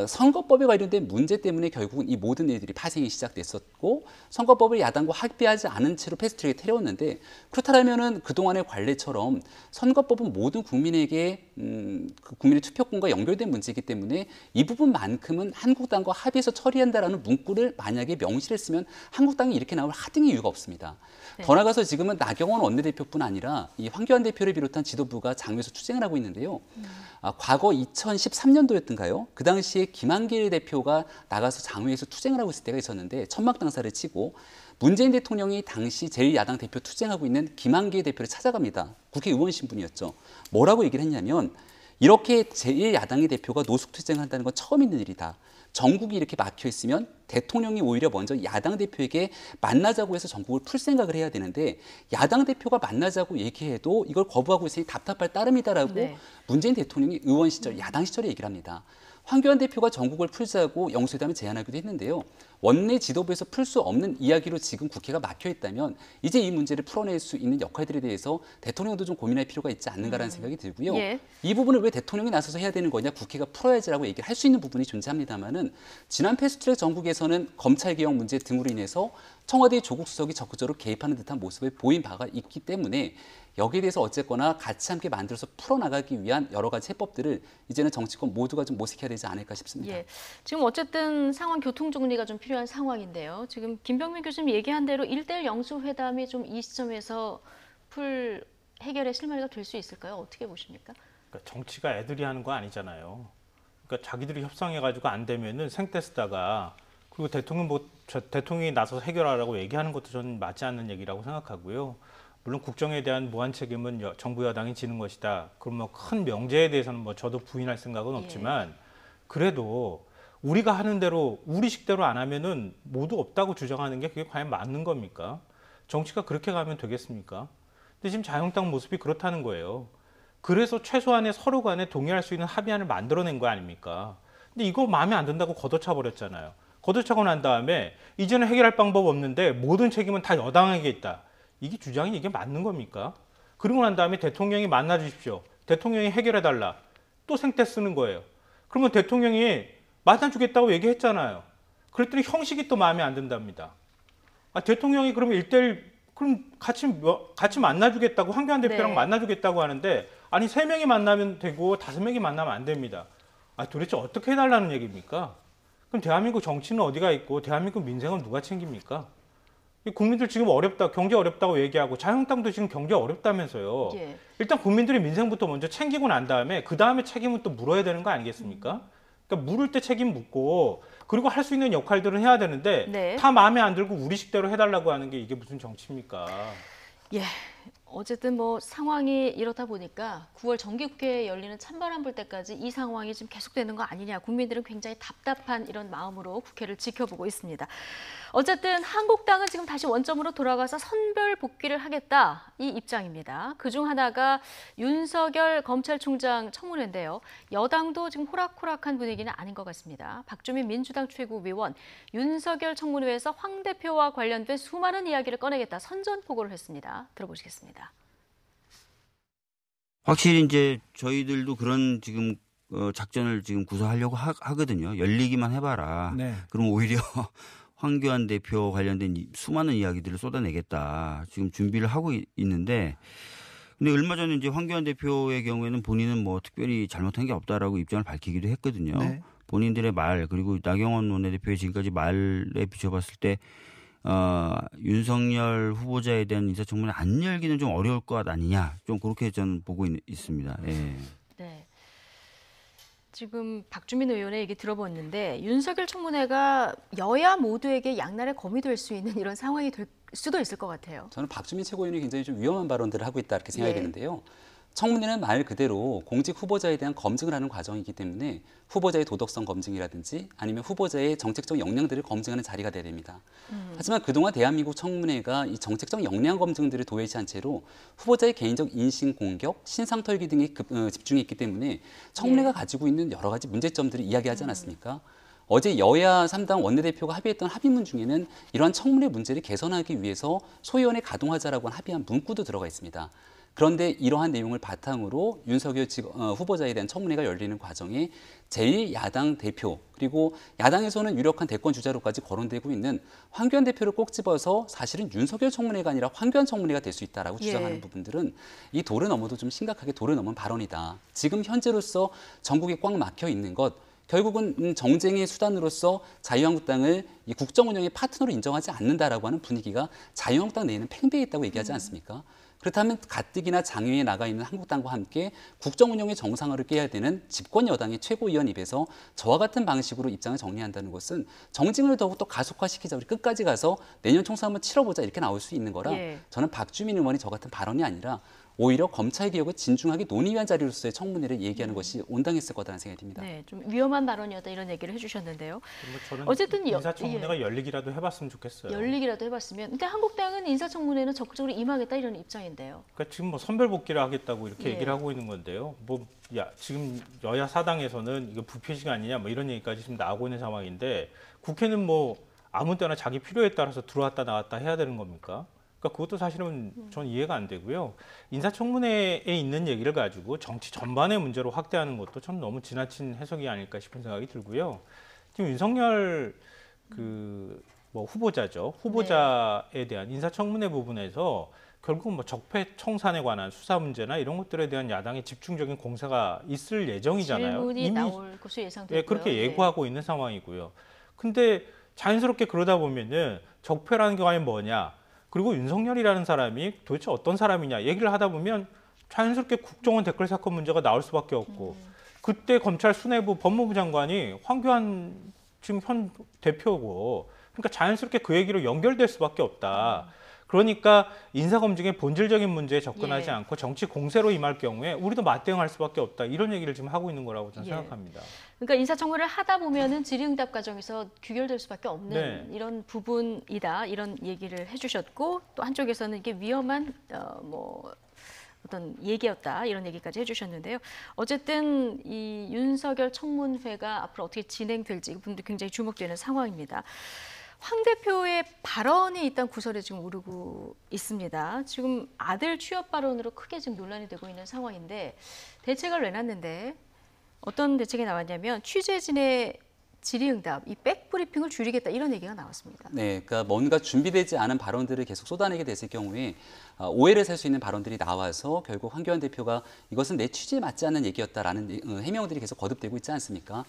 선거법에 관련된 문제 때문에 결국은 이 모든 일들이 파생이 시작됐었고 선거법을 야당과 합의하지 않은 채로 패스트트랙에 태웠는데 그렇다면은 그동안의 관례처럼 선거법은 모든 국민에게 그 국민의 투표권과 연결된 문제이기 때문에 이 부분만큼은 한국당과 합의해서 처리한다라는 문구를 만약에 명시했으면 한국당이 이렇게 나올 하등의 이유가 없습니다. 네. 더 나아가서 지금은 나경원 원내대표뿐 아니라 이 황교안 대표를 비롯한 지도부가 장외에서 투쟁을 하고 있는데요. 과거 2013년도였던가요? 그 당시에 김한길 대표가 나가서 장외에서 투쟁을 하고 있을 때가 있었는데 천막당사를 치고 문재인 대통령이 당시 제1야당 대표 투쟁하고 있는 김한길 대표를 찾아갑니다. 국회의원 신분이었죠. 뭐라고 얘기를 했냐면 이렇게 제1야당의 대표가 노숙 투쟁한다는 건 처음 있는 일이다. 전국이 이렇게 막혀 있으면 대통령이 오히려 먼저 야당 대표에게 만나자고 해서 전국을 풀 생각을 해야 되는데 야당 대표가 만나자고 얘기해도 이걸 거부하고 있으니 답답할 따름이다라고 네. 문재인 대통령이 의원 시절, 야당 시절에 얘기를 합니다. 황교안 대표가 전국을 풀자고 영수회담을 제안하기도 했는데요. 원내 지도부에서 풀 수 없는 이야기로 지금 국회가 막혀 있다면 이제 이 문제를 풀어낼 수 있는 역할들에 대해서 대통령도 좀 고민할 필요가 있지 않는가라는 생각이 들고요. 예. 이 부분을 왜 대통령이 나서서 해야 되는 거냐, 국회가 풀어야지라고 얘기를 할 수 있는 부분이 존재합니다만은 지난 패스트트랙 정국에서는 검찰개혁 문제 등으로 인해서 청와대의 조국 수석이 적극적으로 개입하는 듯한 모습을 보인 바가 있기 때문에 여기에 대해서 어쨌거나 같이 함께 만들어서 풀어나가기 위한 여러 가지 해법들을 이제는 정치권 모두가 좀 모색해야 되지 않을까 싶습니다. 예. 지금 어쨌든 상황 교통 정리가 좀 필요한 상황인데요. 지금 김병민 교수님 얘기한 대로 1:1 영수회담이 좀 이 시점에서 해결의 실마리가 될 수 있을까요? 어떻게 보십니까? 그러니까 정치가 애들이 하는 거 아니잖아요. 그러니까 자기들이 협상해가지고 안 되면은 생떼 쓰다가 그리고 대통령이 나서서 해결하라고 얘기하는 것도 저는 맞지 않는 얘기라고 생각하고요. 물론 국정에 대한 무한 책임은 정부 여당이 지는 것이다. 그럼 뭐 큰 명제에 대해서는 뭐 저도 부인할 생각은 없지만 그래도 우리가 하는 대로 우리 식대로 안 하면은 모두 없다고 주장하는 게 그게 과연 맞는 겁니까? 정치가 그렇게 가면 되겠습니까? 근데 지금 자유한국당 모습이 그렇다는 거예요. 그래서 최소한의 서로 간에 동의할 수 있는 합의안을 만들어낸 거 아닙니까? 근데 이거 마음에 안 든다고 걷어차 버렸잖아요. 걷어차고 난 다음에 이제는 해결할 방법 없는데 모든 책임은 다 여당에게 있다. 이게 주장이 이게 맞는 겁니까? 그러고 난 다음에 대통령이 만나 주십시오. 대통령이 해결해달라. 또 생떼 쓰는 거예요. 그러면 대통령이 만나주겠다고 얘기했잖아요. 그랬더니 형식이 또 마음에 안 든답니다. 대통령이 그러면 1:1 그럼 같이 만나주겠다고 황교안 대표랑 만나주겠다고 하는데 아니 3명이 만나면 되고 5명이 만나면 안 됩니다. 도대체 어떻게 해달라는 얘기입니까? 그럼 대한민국 정치는 어디가 있고 대한민국 민생은 누가 챙깁니까? 국민들 지금 어렵다, 경제 어렵다고 얘기하고 자유한국당도 지금 경제 어렵다면서요. 예. 일단 국민들이 민생부터 먼저 챙기고 난 다음에 그 다음에 책임은 또 물어야 되는 거 아니겠습니까? 그러니까 물을 때 책임 묻고 그리고 할 수 있는 역할들은 해야 되는데 다 마음에 안 들고 우리 식대로 해달라고 하는 게 이게 무슨 정치입니까? 예. 어쨌든 뭐 상황이 이렇다 보니까 9월 정기국회 열리는 찬바람 불 때까지 이 상황이 지금 계속되는 거 아니냐. 국민들은 굉장히 답답한 이런 마음으로 국회를 지켜보고 있습니다. 어쨌든 한국당은 지금 다시 원점으로 돌아가서 선별 복귀를 하겠다 이 입장입니다. 그중 하나가 윤석열 검찰총장 청문회인데요. 여당도 지금 호락호락한 분위기는 아닌 것 같습니다. 박주민 민주당 최고위원 윤석열 청문회에서 황 대표와 관련된 수많은 이야기를 꺼내겠다 선전포고를 했습니다. 들어보시겠습니다. 확실히 이제 저희들도 그런 지금 작전을 지금 구사하려고 하거든요. 열리기만 해봐라. 네. 그럼 오히려 황교안 대표 관련된 수많은 이야기들을 쏟아내겠다. 지금 준비를 하고 있는데, 근데 얼마 전에 이제 황교안 대표의 경우에는 본인은 뭐 특별히 잘못한 게 없다라고 입장을 밝히기도 했거든요. 네. 본인들의 말 그리고 나경원 원내대표의 지금까지 말에 비춰봤을 때 윤석열 후보자에 대한 인사청문회 안 열기는 좀 어려울 것 아니냐. 좀 그렇게 저는 보고 있습니다. 예. 네. 지금 박주민 의원의 얘기 들어봤는데 윤석열 청문회가 여야 모두에게 양날의 검이 될 수 있는 이런 상황이 될 수도 있을 것 같아요. 저는 박주민 최고위원이 굉장히 좀 위험한 발언들을 하고 있다 이렇게 생각이 되는데요. 청문회는 말 그대로 공직 후보자에 대한 검증을 하는 과정이기 때문에 후보자의 도덕성 검증이라든지 아니면 후보자의 정책적 역량들을 검증하는 자리가 돼야 됩니다. 하지만 그동안 대한민국 청문회가 이 정책적 역량 검증들을 도외시한 채로 후보자의 개인적 인신 공격, 신상 털기 등에 집중했기 때문에 청문회가 가지고 있는 여러 가지 문제점들을 이야기하지 않았습니까? 어제 여야 3당 원내대표가 합의했던 합의문 중에는 이러한 청문회 문제를 개선하기 위해서 소위원회 가동하자라고 한 합의한 문구도 들어가 있습니다. 그런데 이러한 내용을 바탕으로 윤석열 후보자에 대한 청문회가 열리는 과정에 제1야당 대표 그리고 야당에서는 유력한 대권 주자로까지 거론되고 있는 황교안 대표를 꼭 집어서 사실은 윤석열 청문회가 아니라 황교안 청문회가 될 수 있다라고 주장하는 부분들은 이 도를 넘어도 좀 심각하게 도를 넘은 발언이다. 지금 현재로서 전국에 꽉 막혀 있는 것 결국은 정쟁의 수단으로서 자유한국당을 이 국정 운영의 파트너로 인정하지 않는다라고 하는 분위기가 자유한국당 내에는 팽배해 있다고 얘기하지 않습니까? 그렇다면 가뜩이나 장외에 나가 있는 한국당과 함께 국정 운영의 정상화를 깨야 되는 집권 여당의 최고위원 입에서 저와 같은 방식으로 입장을 정리한다는 것은 정쟁을 더욱 더 가속화시키자 우리 끝까지 가서 내년 총선 한번 치러보자 이렇게 나올 수 있는 거라 저는 박주민 의원이 저 같은 발언이 아니라 오히려 검찰개혁을 진중하게 논의한 자리로서의 청문회를 얘기하는 것이 온당했을 거다라는 생각이 듭니다. 네, 좀 위험한 발언이었다 이런 얘기를 해주셨는데요. 저는 어쨌든 인사청문회가 열리기라도 해봤으면 좋겠어요. 열리기라도 해봤으면. 근데 한국당은 인사청문회는 적극적으로 임하겠다 이런 입장인데요. 그러니까 지금 뭐 선별복귀를 하겠다고 이렇게 얘기를 하고 있는 건데요. 지금 여야 사당에서는 이거 부패식 아니냐 뭐 이런 얘기까지 지금 나오고 있는 상황인데 국회는 뭐 아무 때나 자기 필요에 따라서 들어왔다 나왔다 해야 되는 겁니까? 그러니까 그것도 사실은 전 이해가 안 되고요. 인사청문회에 있는 얘기를 가지고 정치 전반의 문제로 확대하는 것도 전 너무 지나친 해석이 아닐까 싶은 생각이 들고요. 지금 윤석열 후보자죠. 후보자에 대한 인사청문회 부분에서 결국 뭐 적폐청산에 관한 수사 문제나 이런 것들에 대한 야당의 집중적인 공세가 있을 예정이잖아요. 질문이 이미 나올 것으로 예상되고요. 그렇게 예고하고 있는 상황이고요. 근데 자연스럽게 그러다 보면은 적폐라는 게 과연 뭐냐? 그리고 윤석열이라는 사람이 도대체 어떤 사람이냐 얘기를 하다 보면 자연스럽게 국정원 댓글 사건 문제가 나올 수밖에 없고 그때 검찰 수뇌부 법무부 장관이 황교안 지금 현 대표고 그러니까 자연스럽게 그 얘기로 연결될 수밖에 없다. 그러니까 인사검증의 본질적인 문제에 접근하지 않고 정치 공세로 임할 경우에 우리도 맞대응할 수밖에 없다. 이런 얘기를 지금 하고 있는 거라고 저는 생각합니다. 그러니까 인사청문회를 하다 보면은 질의응답 과정에서 규결될 수밖에 없는 이런 부분이다. 이런 얘기를 해주셨고 또 한쪽에서는 이게 위험한 어떤 얘기였다. 이런 얘기까지 해주셨는데요. 어쨌든 이 윤석열 청문회가 앞으로 어떻게 진행될지 이분도 굉장히 주목되는 상황입니다. 황 대표의 발언이 일단 구설에 지금 오르고 있습니다. 지금 아들 취업 발언으로 크게 지금 논란이 되고 있는 상황인데 대책을 내놨는데 어떤 대책이 나왔냐면 취재진의 질의응답, 이 백브리핑을 줄이겠다 이런 얘기가 나왔습니다. 네, 그러니까 뭔가 준비되지 않은 발언들을 계속 쏟아내게 됐을 경우에 오해를 살 수 있는 발언들이 나와서 결국 황교안 대표가 이것은 내 취지에 맞지 않는 얘기였다라는 해명들이 계속 거듭되고 있지 않습니까?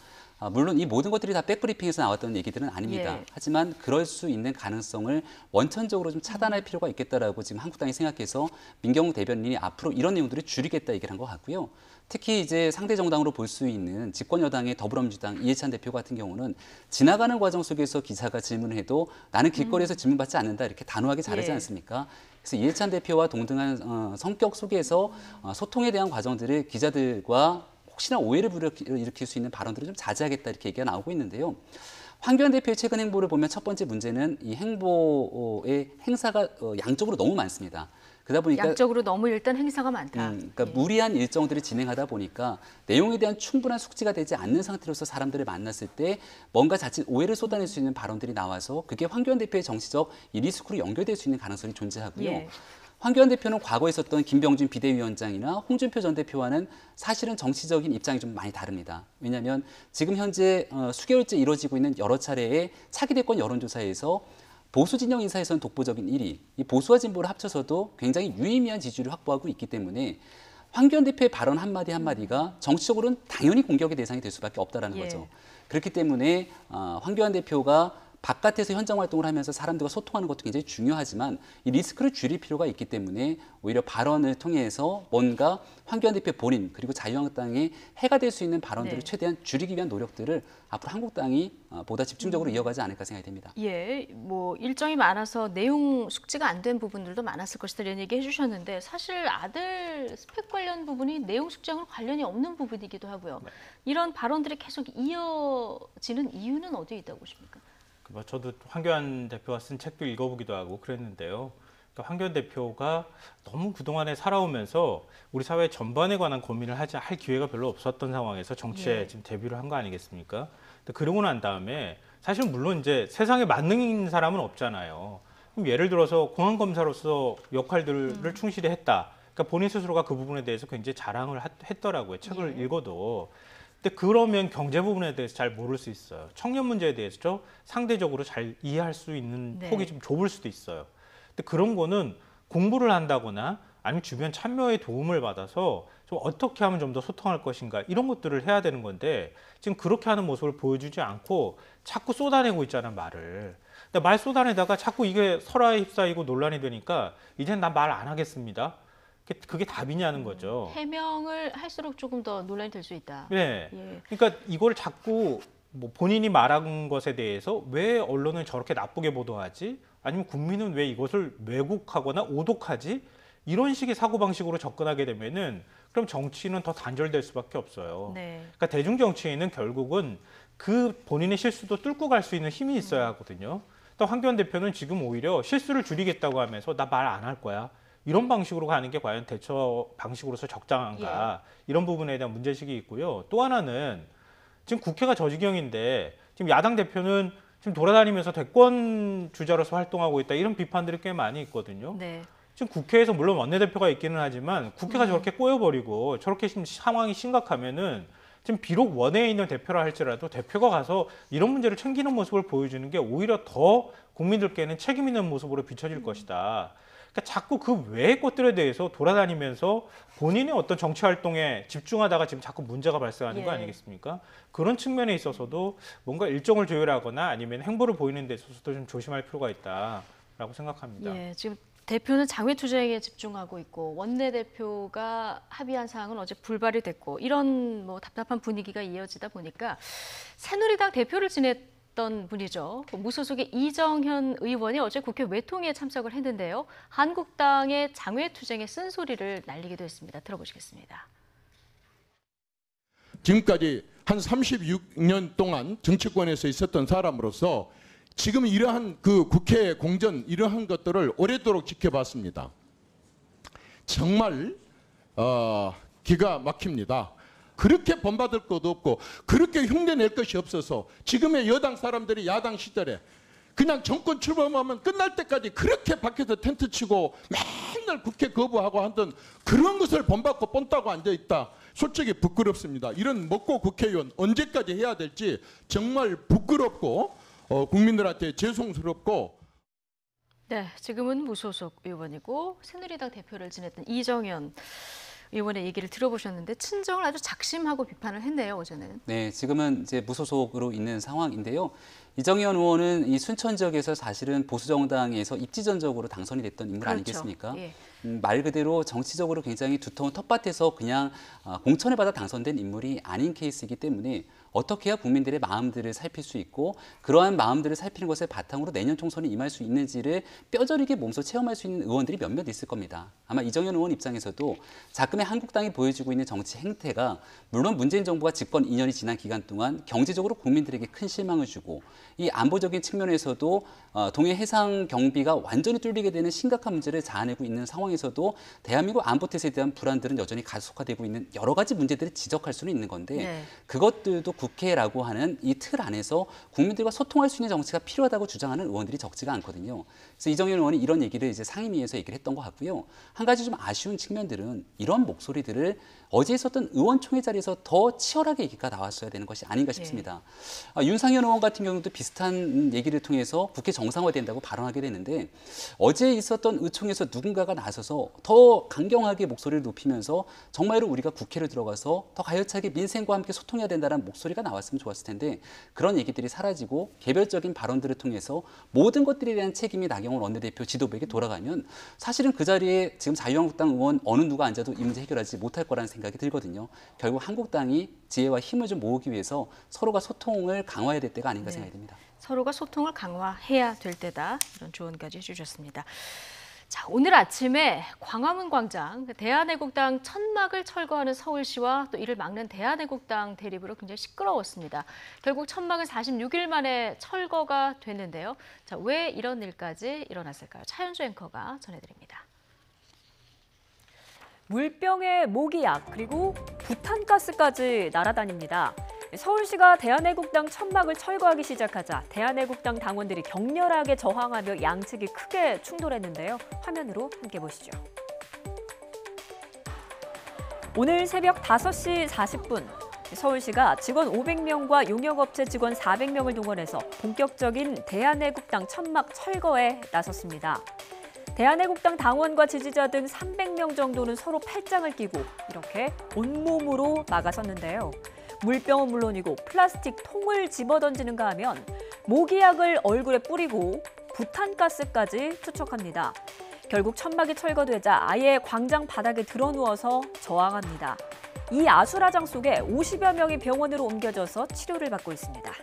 물론 이 모든 것들이 다 백브리핑에서 나왔던 얘기들은 아닙니다. 하지만 그럴 수 있는 가능성을 원천적으로 좀 차단할 필요가 있겠다라고 지금 한국당이 생각해서 민경욱 대변인이 앞으로 이런 내용들을 줄이겠다 얘기를 한 것 같고요. 특히 이제 상대 정당으로 볼 수 있는 집권 여당의 더불어민주당 이해찬 대표 같은 경우는 지나가는 과정 속에서 기자가 질문해도 나는 길거리에서 질문받지 않는다 이렇게 단호하게 자르지 않습니까? 그래서 이해찬 대표와 동등한 성격 속에서 소통에 대한 과정들을 기자들과 혹시나 오해를 일으킬 수 있는 발언들을 좀 자제하겠다 이렇게 얘기가 나오고 있는데요. 황교안 대표의 최근 행보를 보면 첫 번째 문제는 이 행보의 행사가 양쪽으로 너무 많습니다. 그러다 보니까 양적으로 너무 일단 행사가 많다. 그러니까 무리한 일정들을 진행하다 보니까 내용에 대한 충분한 숙지가 되지 않는 상태로서 사람들을 만났을 때 뭔가 자칫 오해를 쏟아낼 수 있는 발언들이 나와서 그게 황교안 대표의 정치적 이 리스크로 연결될 수 있는 가능성이 존재하고요. 황교안 대표는 과거에 있었던 김병준 비대위원장이나 홍준표 전 대표와는 사실은 정치적인 입장이 좀 많이 다릅니다. 왜냐하면 지금 현재 수개월째 이루어지고 있는 여러 차례의 차기 대권 여론조사에서 보수 진영 인사에서는 독보적인 1위, 이 보수와 진보를 합쳐서도 굉장히 유의미한 지지율을 확보하고 있기 때문에 황교안 대표의 발언 한마디 한마디가 정치적으로는 당연히 공격의 대상이 될 수밖에 없다는 거죠. 그렇기 때문에 황교안 대표가 바깥에서 현장 활동을 하면서 사람들과 소통하는 것도 굉장히 중요하지만 이 리스크를 줄일 필요가 있기 때문에 오히려 발언을 통해서 뭔가 황교안 대표 본인 그리고 자유한국당에 해가 될 수 있는 발언들을 최대한 줄이기 위한 노력들을 앞으로 한국당이 보다 집중적으로 이어가지 않을까 생각이 됩니다. 뭐 일정이 많아서 내용 숙지가 안 된 부분들도 많았을 것이다 이런 얘기 해주셨는데 사실 아들 스펙 관련 부분이 내용 숙지하고 관련이 없는 부분이기도 하고요. 이런 발언들이 계속 이어지는 이유는 어디에 있다고 보십니까? 저도 황교안 대표가 쓴 책도 읽어보기도 하고 그랬는데요. 그러니까 황교안 대표가 너무 그동안에 살아오면서 우리 사회 전반에 관한 고민을 할 기회가 별로 없었던 상황에서 정치에 지금 데뷔를 한 거 아니겠습니까? 근데 그러고 난 다음에 사실 물론 이제 세상에 만능인 사람은 없잖아요. 그럼 예를 들어서 공안검사로서 역할들을 충실히 했다. 그러니까 본인 스스로가 그 부분에 대해서 굉장히 자랑을 했더라고요. 책을 읽어도. 근데 그러면 경제 부분에 대해서 잘 모를 수 있어요. 청년 문제에 대해서 상대적으로 잘 이해할 수 있는 폭이 좀 좁을 수도 있어요. 근데 그런 거는 공부를 한다거나 아니면 주변 참여의 도움을 받아서 좀 어떻게 하면 좀 더 소통할 것인가 이런 것들을 해야 되는 건데 지금 그렇게 하는 모습을 보여주지 않고 자꾸 쏟아내고 있잖아 말을. 근데 말 쏟아내다가 자꾸 이게 설화에 휩싸이고 논란이 되니까 이제는 난 말 안 하겠습니다. 그게 답이냐는 거죠. 해명을 할수록 조금 더 논란이 될 수 있다. 그러니까 이걸 자꾸 뭐 본인이 말한 것에 대해서 왜 언론은 저렇게 나쁘게 보도하지? 아니면 국민은 왜 이것을 왜곡하거나 오독하지? 이런 식의 사고방식으로 접근하게 되면은 그럼 정치는 더 단절될 수밖에 없어요. 그러니까 대중 정치인은 결국은 그 본인의 실수도 뚫고 갈 수 있는 힘이 있어야 하거든요. 또 황교안 대표는 지금 오히려 실수를 줄이겠다고 하면서 나 말 안 할 거야. 이런 방식으로 가는 게 과연 대처 방식으로서 적당한가 이런 부분에 대한 문제의식이 있고요. 또 하나는 지금 국회가 저 지경인데 지금 야당 대표는 지금 돌아다니면서 대권 주자로서 활동하고 있다 이런 비판들이 꽤 많이 있거든요. 네. 지금 국회에서 물론 원내대표가 있기는 하지만 국회가 저렇게 꼬여버리고 저렇게 상황이 심각하면은 지금 비록 원내에 있는 대표라 할지라도 대표가 가서 이런 문제를 챙기는 모습을 보여주는 게 오히려 더 국민들께는 책임 있는 모습으로 비춰질 것이다. 그러니까 자꾸 그 외의 것들에 대해서 돌아다니면서 본인의 어떤 정치 활동에 집중하다가 지금 자꾸 문제가 발생하는 거 아니겠습니까? 그런 측면에 있어서도 뭔가 일정을 조율하거나 아니면 행보를 보이는 데 있어서도 좀 조심할 필요가 있다라고 생각합니다. 예, 지금 대표는 장외투쟁에 집중하고 있고 원내대표가 합의한 사항은 어제 불발이 됐고 이런 뭐 답답한 분위기가 이어지다 보니까 새누리당 대표를 지냈던 분이죠. 무소속의 이정현 의원이 어제 국회 외통위에 참석을 했는데요. 한국당의 장외투쟁에 쓴소리를 날리기도 했습니다. 들어보시겠습니다. 지금까지 한 36년 동안 정치권에서 있었던 사람으로서 지금 이러한 그 국회 공전 이러한 것들을 오래도록 지켜봤습니다. 정말 기가 막힙니다. 그렇게 본받을 것도 없고 그렇게 흉내낼 것이 없어서 지금의 여당 사람들이 야당 시절에 그냥 정권 출범하면 끝날 때까지 그렇게 밖에서 텐트 치고 맨날 국회 거부하고 하던 그런 것을 본받고 본따고 앉아있다. 솔직히 부끄럽습니다. 이런 먹고 국회의원 언제까지 해야 될지 정말 부끄럽고 국민들한테 죄송스럽고. 네, 지금은 무소속 의원이고 새누리당 대표를 지냈던 이정현 의원의 얘기를 들어보셨는데 친정을 아주 작심하고 비판을 했네요, 어제는. 네, 지금은 이제 무소속으로 있는 상황인데요. 이정현 의원은 이 순천 지역에서 사실은 보수정당에서 입지전적으로 당선이 됐던 인물 아니겠습니까? 예. 말 그대로 정치적으로 굉장히 두터운 텃밭에서 그냥 공천을 받아 당선된 인물이 아닌 케이스이기 때문에 어떻게 해야 국민들의 마음들을 살필 수 있고 그러한 마음들을 살피는 것을 바탕으로 내년 총선에 임할 수 있는지를 뼈저리게 몸소 체험할 수 있는 의원들이 몇몇 있을 겁니다. 아마 이정현 의원 입장에서도 자금의 한국당이 보여주고 있는 정치 행태가 물론 문재인 정부가 집권 2년이 지난 기간 동안 경제적으로 국민들에게 큰 실망을 주고 이 안보적인 측면에서도 동해 해상 경비가 완전히 뚫리게 되는 심각한 문제를 자아내고 있는 상황에서도 대한민국 안보태세에 대한 불안들은 여전히 가속화되고 있는 여러 가지 문제들을 지적할 수는 있는 건데 그것들도 국회라고 하는 이 틀 안에서 국민들과 소통할 수 있는 정치가 필요하다고 주장하는 의원들이 적지가 않거든요. 그래서 이정현 의원이 이런 얘기를 이제 상임위에서 얘기를 했던 것 같고요. 한 가지 좀 아쉬운 측면들은 이런 목소리들을 어제 있었던 의원총회 자리에서 더 치열하게 얘기가 나왔어야 되는 것이 아닌가 싶습니다. 윤상현 의원 같은 경우도 비슷한 얘기를 통해서 국회 정상화된다고 발언하게 되는데 어제 있었던 의총에서 누군가가 나서서 더 강경하게 목소리를 높이면서 정말로 우리가 국회를 들어가서 더 가열차게 민생과 함께 소통해야 된다는 목소리가 나왔으면 좋았을 텐데 그런 얘기들이 사라지고 개별적인 발언들을 통해서 모든 것들에 대한 책임이 나경원 원내대표 지도부에게 돌아가면 사실은 그 자리에 지금 자유한국당 의원 어느 누가 앉아도 이 문제 해결하지 못할 거라는 생각이 들거든요. 결국 한국당이 지혜와 힘을 좀 모으기 위해서 서로가 소통을 강화해야 될 때가 아닌가 생각이 듭니다. 서로가 소통을 강화해야 될 때다. 이런 조언까지 해주셨습니다. 자, 오늘 아침에 광화문 광장 대한애국당 천막을 철거하는 서울시와 또 이를 막는 대한애국당 대립으로 굉장히 시끄러웠습니다. 결국 천막은 46일 만에 철거가 됐는데요. 자, 왜 이런 일까지 일어났을까요? 차현주 앵커가 전해드립니다. 물병에 모기약 그리고 부탄가스까지 날아다닙니다. 서울시가 대한애국당 천막을 철거하기 시작하자 대한애국당 당원들이 격렬하게 저항하며 양측이 크게 충돌했는데요. 화면으로 함께 보시죠. 오늘 새벽 5시 40분 서울시가 직원 500명과 용역업체 직원 400명을 동원해서 본격적인 대한애국당 천막 철거에 나섰습니다. 대한애국당 당원과 지지자 등 300명 정도는 서로 팔짱을 끼고 이렇게 온몸으로 나가섰는데요. 물병은 물론이고 플라스틱 통을 집어던지는가 하면 모기약을 얼굴에 뿌리고 부탄가스까지 투척합니다. 결국 천막이 철거되자 아예 광장 바닥에 드러누워서 저항합니다. 이 아수라장 속에 50여 명이 병원으로 옮겨져서 치료를 받고 있습니다.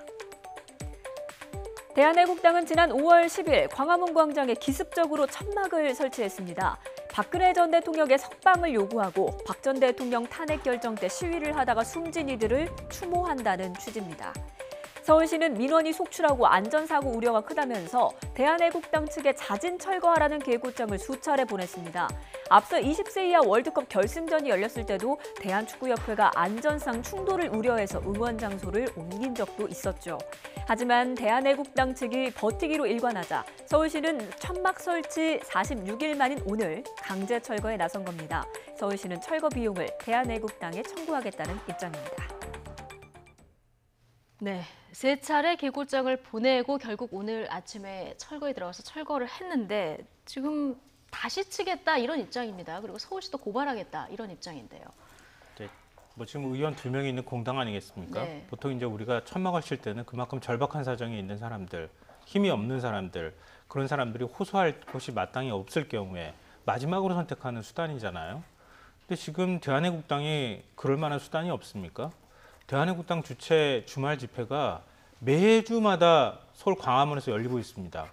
대한애국당은 지난 5월 10일 광화문 광장에 기습적으로 천막을 설치했습니다. 박근혜 전 대통령의 석방을 요구하고 박 전 대통령 탄핵 결정 때 시위를 하다가 숨진 이들을 추모한다는 취지입니다. 서울시는 민원이 속출하고 안전사고 우려가 크다면서 대한애국당 측에 자진 철거하라는 계고장을 수차례 보냈습니다. 앞서 20세 이하 월드컵 결승전이 열렸을 때도 대한축구협회가 안전상 충돌을 우려해서 응원 장소를 옮긴 적도 있었죠. 하지만 대한애국당 측이 버티기로 일관하자 서울시는 천막 설치 46일 만인 오늘 강제 철거에 나선 겁니다. 서울시는 철거 비용을 대한애국당에 청구하겠다는 입장입니다. 네, 3차례 계고장을 보내고 결국 오늘 아침에 철거에 들어가서 철거를 했는데 지금 다시 치겠다 이런 입장입니다. 그리고 서울시도 고발하겠다 이런 입장인데요. 네, 뭐 지금 의원 2명이 있는 공당 아니겠습니까? 네. 보통 이제 우리가 천막을 칠 때는 그만큼 절박한 사정에 있는 사람들, 힘이 없는 사람들, 그런 사람들이 호소할 곳이 마땅히 없을 경우에 마지막으로 선택하는 수단이잖아요. 근데 지금 대한애국당이 그럴 만한 수단이 없습니까? 대한애국당 주최 주말 집회가 매주마다 서울 광화문에서 열리고 있습니다.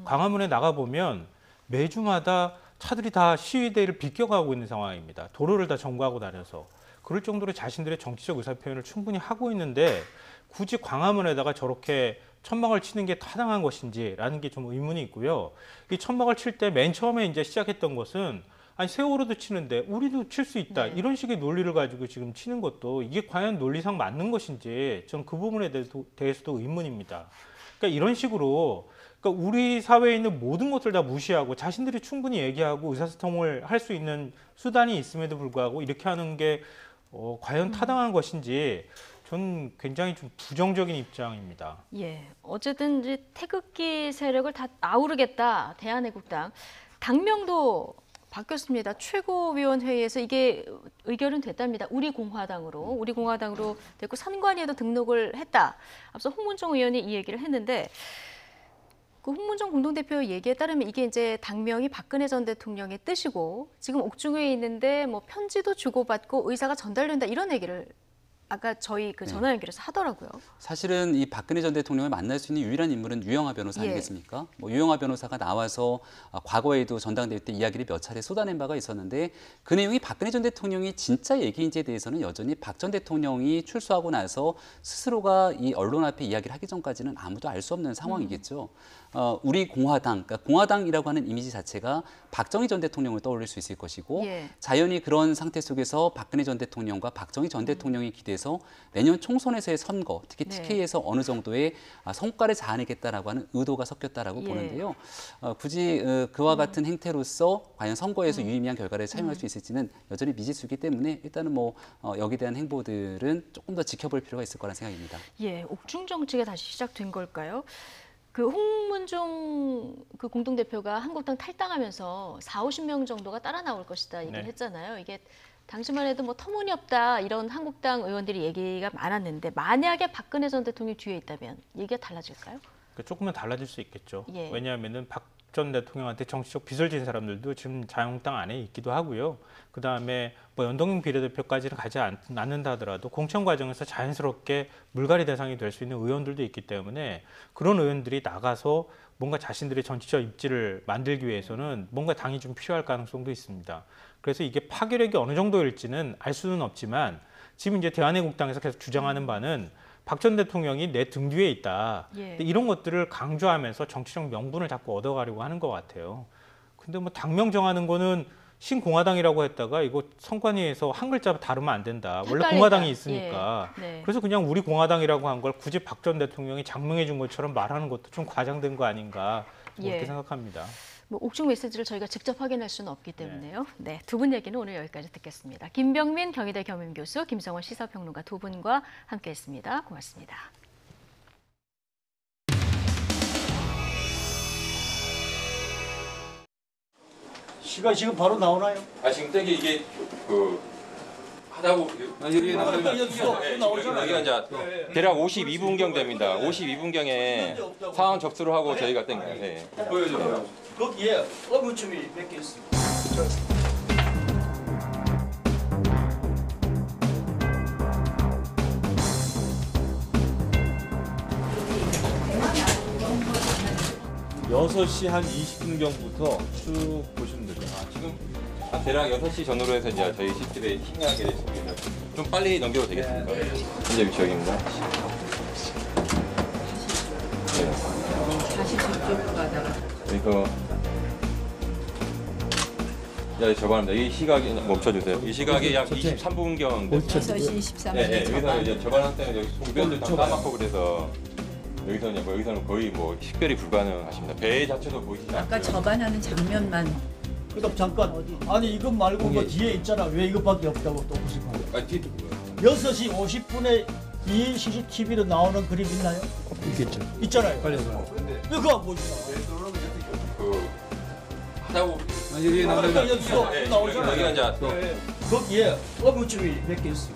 광화문에 나가보면 매주마다 차들이 다 시위대를 비껴가고 있는 상황입니다. 도로를 다 점거하고 다녀서. 그럴 정도로 자신들의 정치적 의사표현을 충분히 하고 있는데 굳이 광화문에다가 저렇게 천막을 치는 게 타당한 것인지라는 게 좀 의문이 있고요. 이 천막을 칠 때 맨 처음에 이제 시작했던 것은 아니 세월호도 치는데 우리도 칠 수 있다. 이런 식의 논리를 가지고 지금 치는 것도 이게 과연 논리상 맞는 것인지 전 그 부분에 대해서도 의문입니다. 그러니까 이런 식으로 그러니까 우리 사회에 있는 모든 것들 다 무시하고 자신들이 충분히 얘기하고 의사소통을 할 수 있는 수단이 있음에도 불구하고 이렇게 하는 게 과연 타당한 것인지 전 굉장히 좀 부정적인 입장입니다. 예, 어쨌든 이제 태극기 세력을 다 아우르겠다. 대한애국당 당명도 바뀌었습니다. 최고위원회의에서 이게 의결은 됐답니다. 우리공화당으로 됐고 선관위에도 등록을 했다. 앞서 홍문종 의원이 이 얘기를 했는데 그 홍문종 공동대표 얘기에 따르면 이게 이제 당명이 박근혜 전 대통령의 뜻이고 지금 옥중에 있는데 뭐 편지도 주고받고 의사가 전달된다 이런 얘기를 아까 저희 그 전화 연결해서 하더라고요. 사실은 이 박근혜 전 대통령을 만날 수 있는 유일한 인물은 유영하 변호사 아니겠습니까? 뭐 유영하 변호사가 나와서 과거에도 전당대회 때 이야기를 몇 차례 쏟아낸 바가 있었는데 그 내용이 박근혜 전 대통령이 진짜 얘기인지에 대해서는 여전히 박 전 대통령이 출소하고 나서 스스로가 이 언론 앞에 이야기를 하기 전까지는 아무도 알 수 없는 상황이겠죠. 우리 공화당, 그러니까 공화당이라고 하는 이미지 자체가 박정희 전 대통령을 떠올릴 수 있을 것이고 자연히 그런 상태 속에서 박근혜 전 대통령과 박정희 전 대통령이 기대서 내년 총선에서의 선거, 특히 TK에서 어느 정도의 성과를 자아내겠다라고 하는 의도가 섞였다라고 보는데요. 굳이 그와 같은 행태로서 과연 선거에서 유의미한 결과를 차용할 수 있을지는 여전히 미지수이기 때문에 일단은 뭐 여기에 대한 행보들은 조금 더 지켜볼 필요가 있을 거란 생각입니다. 예, 옥중 정치가 다시 시작된 걸까요? 그 홍문종 그 공동대표가 한국당 탈당하면서 40~50명 정도가 따라 나올 것이다 얘기를 했잖아요. 이게 당시만 해도 뭐 터무니없다 이런 한국당 의원들이 얘기가 많았는데 만약에 박근혜 전 대통령이 뒤에 있다면 얘기가 달라질까요? 조금은 달라질 수 있겠죠. 예. 왜냐하면은 박 전 대통령한테 정치적 빚을 진 사람들도 지금 자유한국당 안에 있기도 하고요. 그다음에 뭐 연동형 비례대표까지는 가지 않는다 하더라도 공천 과정에서 자연스럽게 물갈이 대상이 될 수 있는 의원들도 있기 때문에 그런 의원들이 나가서 뭔가 자신들의 정치적 입지를 만들기 위해서는 뭔가 당이 좀 필요할 가능성도 있습니다. 그래서 이게 파괴력이 어느 정도일지는 알 수는 없지만 지금 이제 대한애국당에서 계속 주장하는 바는 박 전 대통령이 내 등 뒤에 있다. 이런 것들을 강조하면서 정치적 명분을 자꾸 얻어가려고 하는 것 같아요. 근데 뭐 당명 정하는 거는 신공화당이라고 했다가 이거 선관위에서 한 글자 다르면 안 된다. 원래 공화당이 있으니까. 그래서 그냥 우리 공화당이라고 한 걸 굳이 박 전 대통령이 장명해 준 것처럼 말하는 것도 좀 과장된 거 아닌가 그렇게 생각합니다. 뭐 옥중 메시지를 저희가 직접 확인할 수는 없기 때문에요. 네, 두 분 얘기는 오늘 여기까지 듣겠습니다. 김병민 경희대 겸임교수, 김성원 시사평론가 두 분과 함께했습니다. 고맙습니다. 시가 지금 바로 나오나요? 지금 댁이 이게 그 하자고 여기가 이제 대략 52분경 됩니다. 52분경에 상황 접수를 하고 저희가 땡. 보여줘요. 거기에 어부춤이 몇 개 있습니다. 여섯 시 한 20분경부터 쭉 보시면 되죠. 지금 대략 6시 전후로 해서 이제 저희 시집에 희미하게 됐습니다. 좀 빨리 넘겨도 되겠습니까? 현재 위치 여기입니다. 네. 다시 저쪽으로 가다가. 그래서 저반입니다. 이 시각이 멈춰주세요. 이 시각이 약 23분경. 6시 23분. 네, 여기서 이제 저반할 때는 여기 송변도 다 까맣고 그래서 여기서는 거의 뭐 식별이 불가능하십니다. 배 자체도 보이지 않고요. 아까 저반하는 장면만. 그다음 잠깐. 아니 이것 말고 뭐 뒤에 있잖아. 왜 이것밖에 없다고 또 무슨 말이야? 뒤도 뭐예요? 6시 50분에 이 CCTV로 나오는 그림 있나요? 있겠죠. 있잖아요. 빨리 봐. 왜 그거 안 보여주나? 하다고 여기 나오잖아요. 여기가 이제 거기에 어부줄이 몇 개 있어요.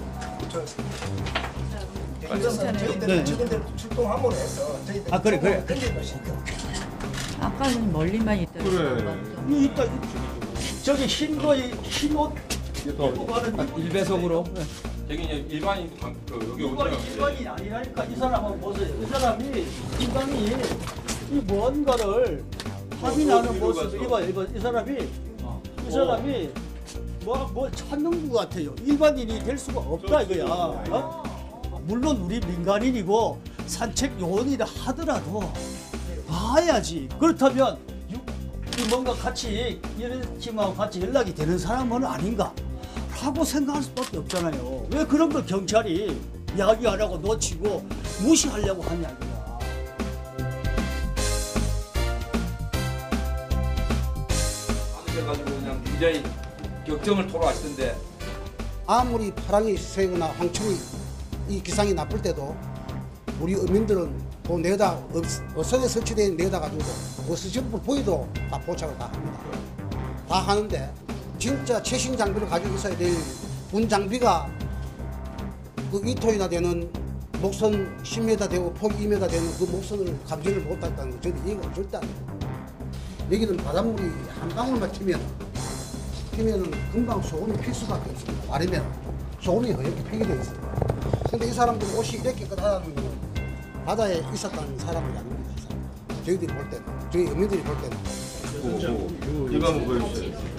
저희들 출동함으로 해서 저희들 그래. 아까는 멀리만 있다. 그래. 이 있다. 저기 흰옷 입고 가는 1배속으로. 저기 이제 일반인 여기 일반이 아니라니까. 이 사람은 보세요. 이 사람이 인간이 이 뭔가를 확인하는 모습. 이봐 이 사람이 뭐 찾는 것 같아요. 일반인이 될 수가 없다 이거야. 물론 우리 민간인이고 산책 요원이라 하더라도 봐야지. 그렇다면 뭔가 같이 이런 팀하고 같이 연락이 되는 사람은 아닌가 라고 생각할 수밖에 없잖아요. 왜 그런 걸 경찰이 이야기 안 하고 놓치고 무시하려고 하냐 이거야. 가지고 그냥 굉장히 격정을 토로하시던데 아무리 파랑이 세거나 황청이 이 기상이 나쁠 때도 우리 어민들은 그 내다 어선에 설치된 내다 가지고 어스집을 보이도 다 포착을 다 합니다. 다 하는데 진짜 최신 장비를 가지고 있어야 될 군 장비가 그 2톤이나 되는 목선 10m 되고 폭 2m 되는 그 목선을 감지를 못했다는 거 저는 이해가 절대 안 돼요. 여기는 바닷물이 한 방울만 튀면은 금방 소금이 필 수밖에 없습니다. 마르면 소금이 이렇게 피게 되어 있어요. 근데 이 사람들은 옷이 이렇게 깨끗하다는 건 바다에 있었다는 사람이 아닙니다. 이 사람. 저희들이 볼 때는, 저희 어민들이 볼 때는. 이거 한번 보여주세요.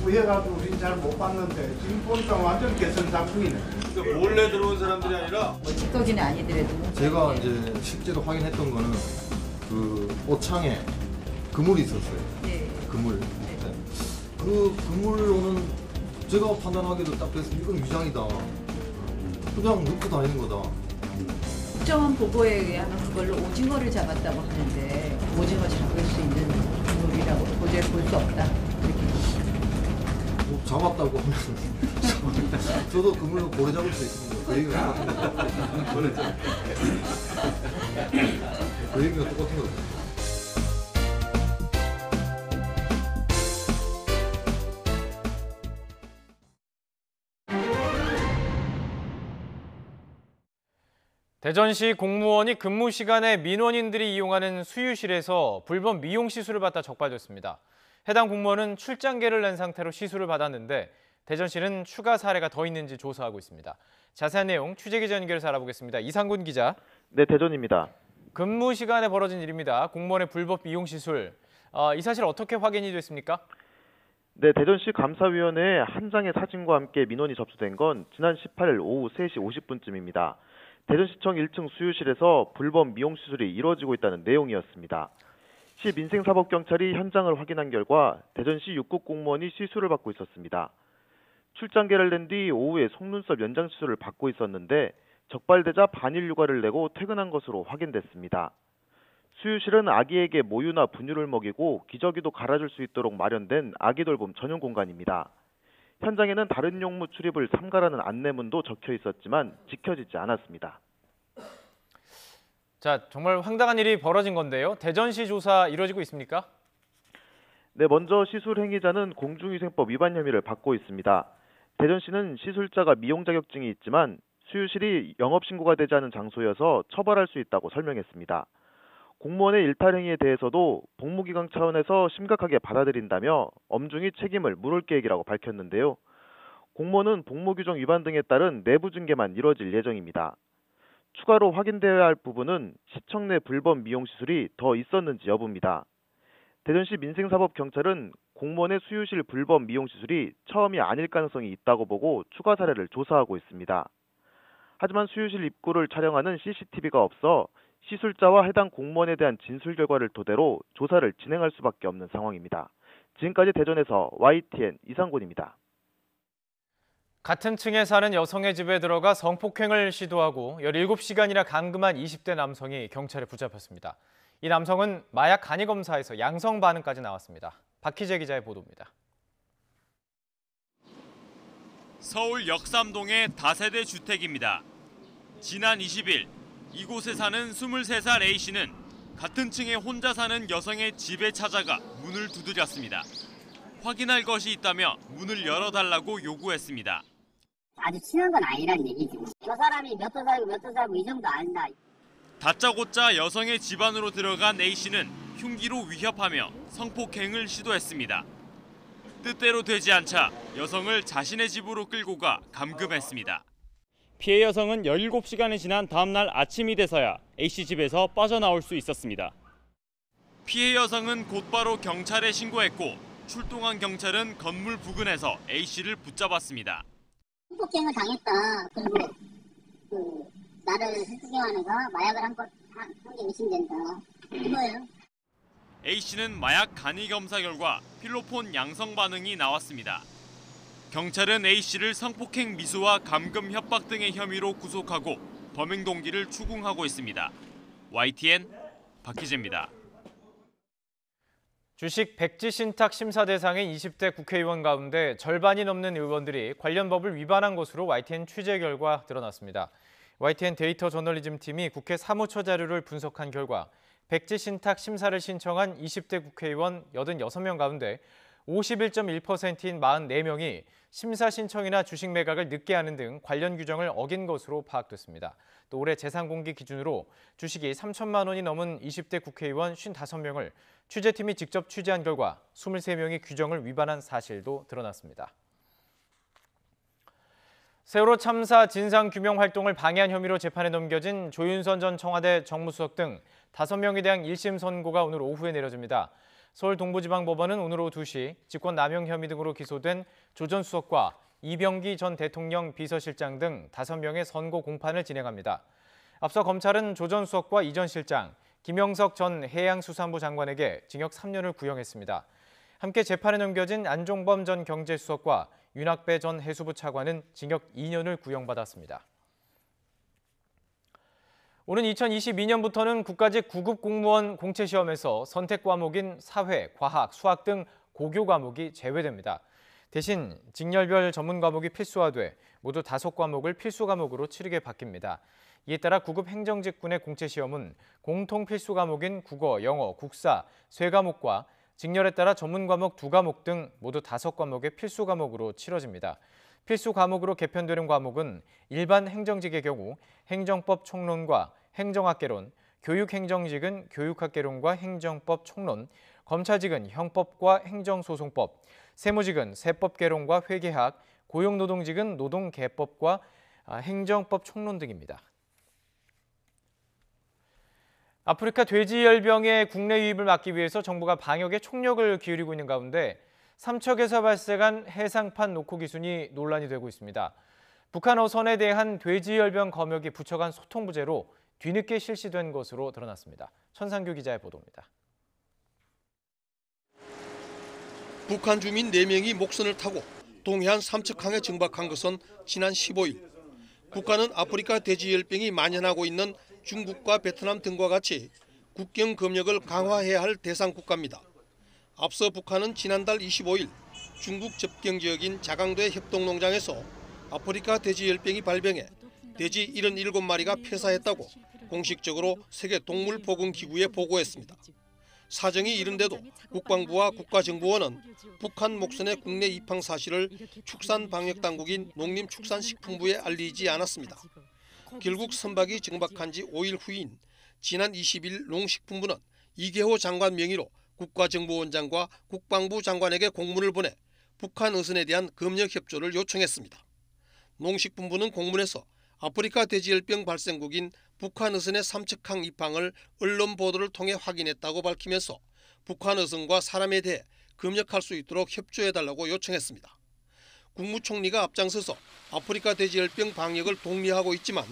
구해가지고 우린 잘 못 봤는데 지금 보니까 완전 개선 작품이네. 그러니까 몰래 들어온 사람들이 아니라 찌꺼기는 아니더라도. 제가 이제 실제로 확인했던 거는 그 옷창에 그물이 있었어요. 네. 그물. 그 그물로는 제가 판단하기도 딱 그래서 이건 위장이다. 그냥 넣고 다니는 거다. 특정한 보고에 의하면 그걸로 오징어를 잡았다고 하는데 오징어 잡을 수 있는 그물이라고 도저히 볼 수 없다. 뭐 잡았다고 하면 저도 그물로 고래 잡을 수 있습니다. 그 얘기가 똑같은 거. 그 얘기가 똑같은 거죠. 대전시 공무원이 근무 시간에 민원인들이 이용하는 수유실에서 불법 미용 시술을 받다 적발됐습니다. 해당 공무원은 출장계를 낸 상태로 시술을 받았는데 대전시는 추가 사례가 더 있는지 조사하고 있습니다. 자세한 내용 취재기자 연결해서 알아보겠습니다. 이상군 기자. 네, 대전입니다. 근무 시간에 벌어진 일입니다. 공무원의 불법 미용 시술. 이 사실 어떻게 확인이 됐습니까? 네, 대전시 감사위원회에 한 장의 사진과 함께 민원이 접수된 건 지난 18일 오후 3시 50분쯤입니다. 대전시청 1층 수유실에서 불법 미용 시술이 이루어지고 있다는 내용이었습니다. 시 민생사법경찰이 현장을 확인한 결과 대전시 6급 공무원이 시술을 받고 있었습니다. 출장계를 낸 뒤 오후에 속눈썹 연장 시술을 받고 있었는데 적발되자 반일 휴가를 내고 퇴근한 것으로 확인됐습니다. 수유실은 아기에게 모유나 분유를 먹이고 기저귀도 갈아줄 수 있도록 마련된 아기 돌봄 전용 공간입니다. 현장에는 다른 용무 출입을 삼가라는 안내문도 적혀 있었지만 지켜지지 않았습니다. 자, 정말 황당한 일이 벌어진 건데요. 대전시 조사 이루어지고 있습니까? 네, 먼저 시술 행위자는 공중위생법 위반 혐의를 받고 있습니다. 대전시는 시술자가 미용 자격증이 있지만 수유실이 영업신고가 되지 않은 장소여서 처벌할 수 있다고 설명했습니다. 공무원의 일탈 행위에 대해서도 복무기강 차원에서 심각하게 받아들인다며 엄중히 책임을 물을 계획이라고 밝혔는데요. 공무원은 복무규정 위반 등에 따른 내부 징계만 이뤄질 예정입니다. 추가로 확인되어야 할 부분은 시청 내 불법 미용시술이 더 있었는지 여부입니다. 대전시 민생사법경찰은 공무원의 수유실 불법 미용시술이 처음이 아닐 가능성이 있다고 보고 추가 사례를 조사하고 있습니다. 하지만 수유실 입구를 촬영하는 CCTV가 없어 시술자와 해당 공무원에 대한 진술 결과를 토대로 조사를 진행할 수밖에 없는 상황입니다. 지금까지 대전에서 YTN 이상곤입니다. 같은 층에 사는 여성의 집에 들어가 성폭행을 시도하고 17시간이나 감금한 20대 남성이 경찰에 붙잡혔습니다. 이 남성은 마약 간이 검사에서 양성 반응까지 나왔습니다. 박희재 기자의 보도입니다. 서울 역삼동의 다세대 주택입니다. 지난 20일 이곳에 사는 23살 A씨는 같은 층에 혼자 사는 여성의 집에 찾아가 문을 두드렸습니다. 확인할 것이 있다며 문을 열어달라고 요구했습니다. 아주 친한 건 아니란 얘기지. 저 사람이 몇 도 살고 이 정도 안다. 다짜고짜 여성의 집 안으로 들어간 A씨는 흉기로 위협하며 성폭행을 시도했습니다. 뜻대로 되지 않자 여성을 자신의 집으로 끌고 가 감금했습니다. 피해 여성은 17시간이 지난 다음 날 아침이 돼서야 A씨 집에서 빠져나올 수 있었습니다. 피해 여성은 곧바로 경찰에 신고했고 출동한 경찰은 건물 부근에서 A씨를 붙잡았습니다. 성폭행을 당했다. 그리고 나를 성폭행하는 애가 마약을 한 게 의심된다. 이거예요. A씨는 마약 간이 검사 결과 필로폰 양성 반응이 나왔습니다. 경찰은 A씨를 성폭행 미수와 감금 협박 등의 혐의로 구속하고 범행 동기를 추궁하고 있습니다. YTN 박희재입니다. 주식 백지 신탁 심사 대상인 20대 국회의원 가운데 절반이 넘는 의원들이 관련 법을 위반한 것으로 YTN 취재 결과 드러났습니다. YTN 데이터 저널리즘 팀이 국회 사무처 자료를 분석한 결과 백지 신탁 심사를 신청한 20대 국회의원 86명 가운데 51.1%인 44명이 심사 신청이나 주식 매각을 늦게 하는 등 관련 규정을 어긴 것으로 파악됐습니다. 또 올해 재산공개 기준으로 주식이 3천만 원이 넘은 20대 국회의원 55명을 취재팀이 직접 취재한 결과 23명이 규정을 위반한 사실도 드러났습니다. 세월호 참사 진상규명 활동을 방해한 혐의로 재판에 넘겨진 조윤선 전 청와대 정무수석 등 5명에 대한 1심 선고가 오늘 오후에 내려집니다. 서울 동부지방법원은 오늘 오후 2시 직권남용 혐의 등으로 기소된 조 전 수석과 이병기 전 대통령 비서실장 등 5명의 선고 공판을 진행합니다. 앞서 검찰은 조 전 수석과 이 전 실장, 김영석 전 해양수산부 장관에게 징역 3년을 구형했습니다. 함께 재판에 넘겨진 안종범 전 경제수석과 윤학배 전 해수부 차관은 징역 2년을 구형받았습니다. 오는 2022년부터는 국가직 9급 공무원 공채시험에서 선택 과목인 사회, 과학, 수학 등 고교 과목이 제외됩니다. 대신 직렬별 전문 과목이 필수화돼 모두 5과목을 필수 과목으로 치르게 바뀝니다. 이에 따라 9급 행정직군의 공채시험은 공통 필수 과목인 국어, 영어, 국사, 쇠 과목과 직렬에 따라 전문 과목 2과목 등 모두 5과목의 필수 과목으로 치러집니다. 필수 과목으로 개편되는 과목은 일반 행정직의 경우 행정법 총론과 행정학개론, 교육행정직은 교육학개론과 행정법 총론, 검찰직은 형법과 행정소송법, 세무직은 세법개론과 회계학, 고용노동직은 노동개법과 행정법 총론 등입니다. 아프리카 돼지열병의 국내 유입을 막기 위해서 정부가 방역에 총력을 기울이고 있는 가운데 삼척에서 발생한 해상판 녹호 기순이 논란이 되고 있습니다. 북한 어선에 대한 돼지열병 검역이 부처간 소통 부재로 뒤늦게 실시된 것으로 드러났습니다. 천상규 기자의 보도입니다. 북한 주민 4명이 목선을 타고 동해안 삼척항에 정박한 것은 지난 15일. 북한은 아프리카 돼지열병이 만연하고 있는 중국과 베트남 등과 같이 국경 검역을 강화해야 할 대상 국가입니다. 앞서 북한은 지난달 25일 중국 접경 지역인 자강도의 협동농장에서 아프리카 돼지열병이 발병해 돼지 77마리가 폐사했다고 공식적으로 세계동물보건기구에 보고했습니다. 사정이 이른데도 국방부와 국가정보원은 북한 목선의 국내 입항 사실을 축산방역당국인 농림축산식품부에 알리지 않았습니다. 결국 선박이 정박한 지 5일 후인 지난 20일 농식품부는 이계호 장관 명의로 국가정보원장과 국방부 장관에게 공문을 보내 북한 어선에 대한 검역 협조를 요청했습니다. 농식품부는 공문에서 아프리카 돼지열병 발생국인 북한 어선의 삼척항 입항을 언론 보도를 통해 확인했다고 밝히면서 북한 어선과 사람에 대해 검역할 수 있도록 협조해달라고 요청했습니다. 국무총리가 앞장서서 아프리카 돼지열병 방역을 독려하고 있지만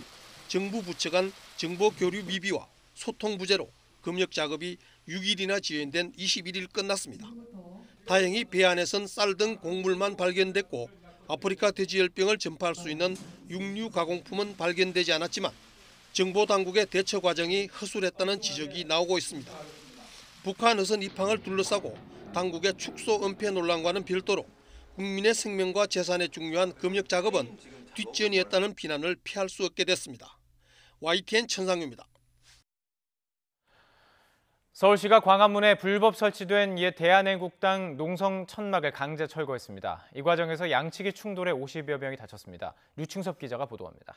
정부 부처 간 정보 교류 미비와 소통 부재로 검역 작업이 6일이나 지연된 21일 끝났습니다. 다행히 배 안에선 쌀 등 곡물만 발견됐고 아프리카 돼지열병을 전파할 수 있는 육류 가공품은 발견되지 않았지만 정보 당국의 대처 과정이 허술했다는 지적이 나오고 있습니다. 북한 어선 입항을 둘러싸고 당국의 축소 은폐 논란과는 별도로 국민의 생명과 재산에 중요한 검역 작업은 뒷전이었다는 비난을 피할 수 없게 됐습니다. YTN 천상규입니다. 서울시가 광화문에 불법 설치된 옛 대한애국당 농성 천막을 강제 철거했습니다. 이 과정에서 양측이 충돌해 50여 명이 다쳤습니다. 류충섭 기자가 보도합니다.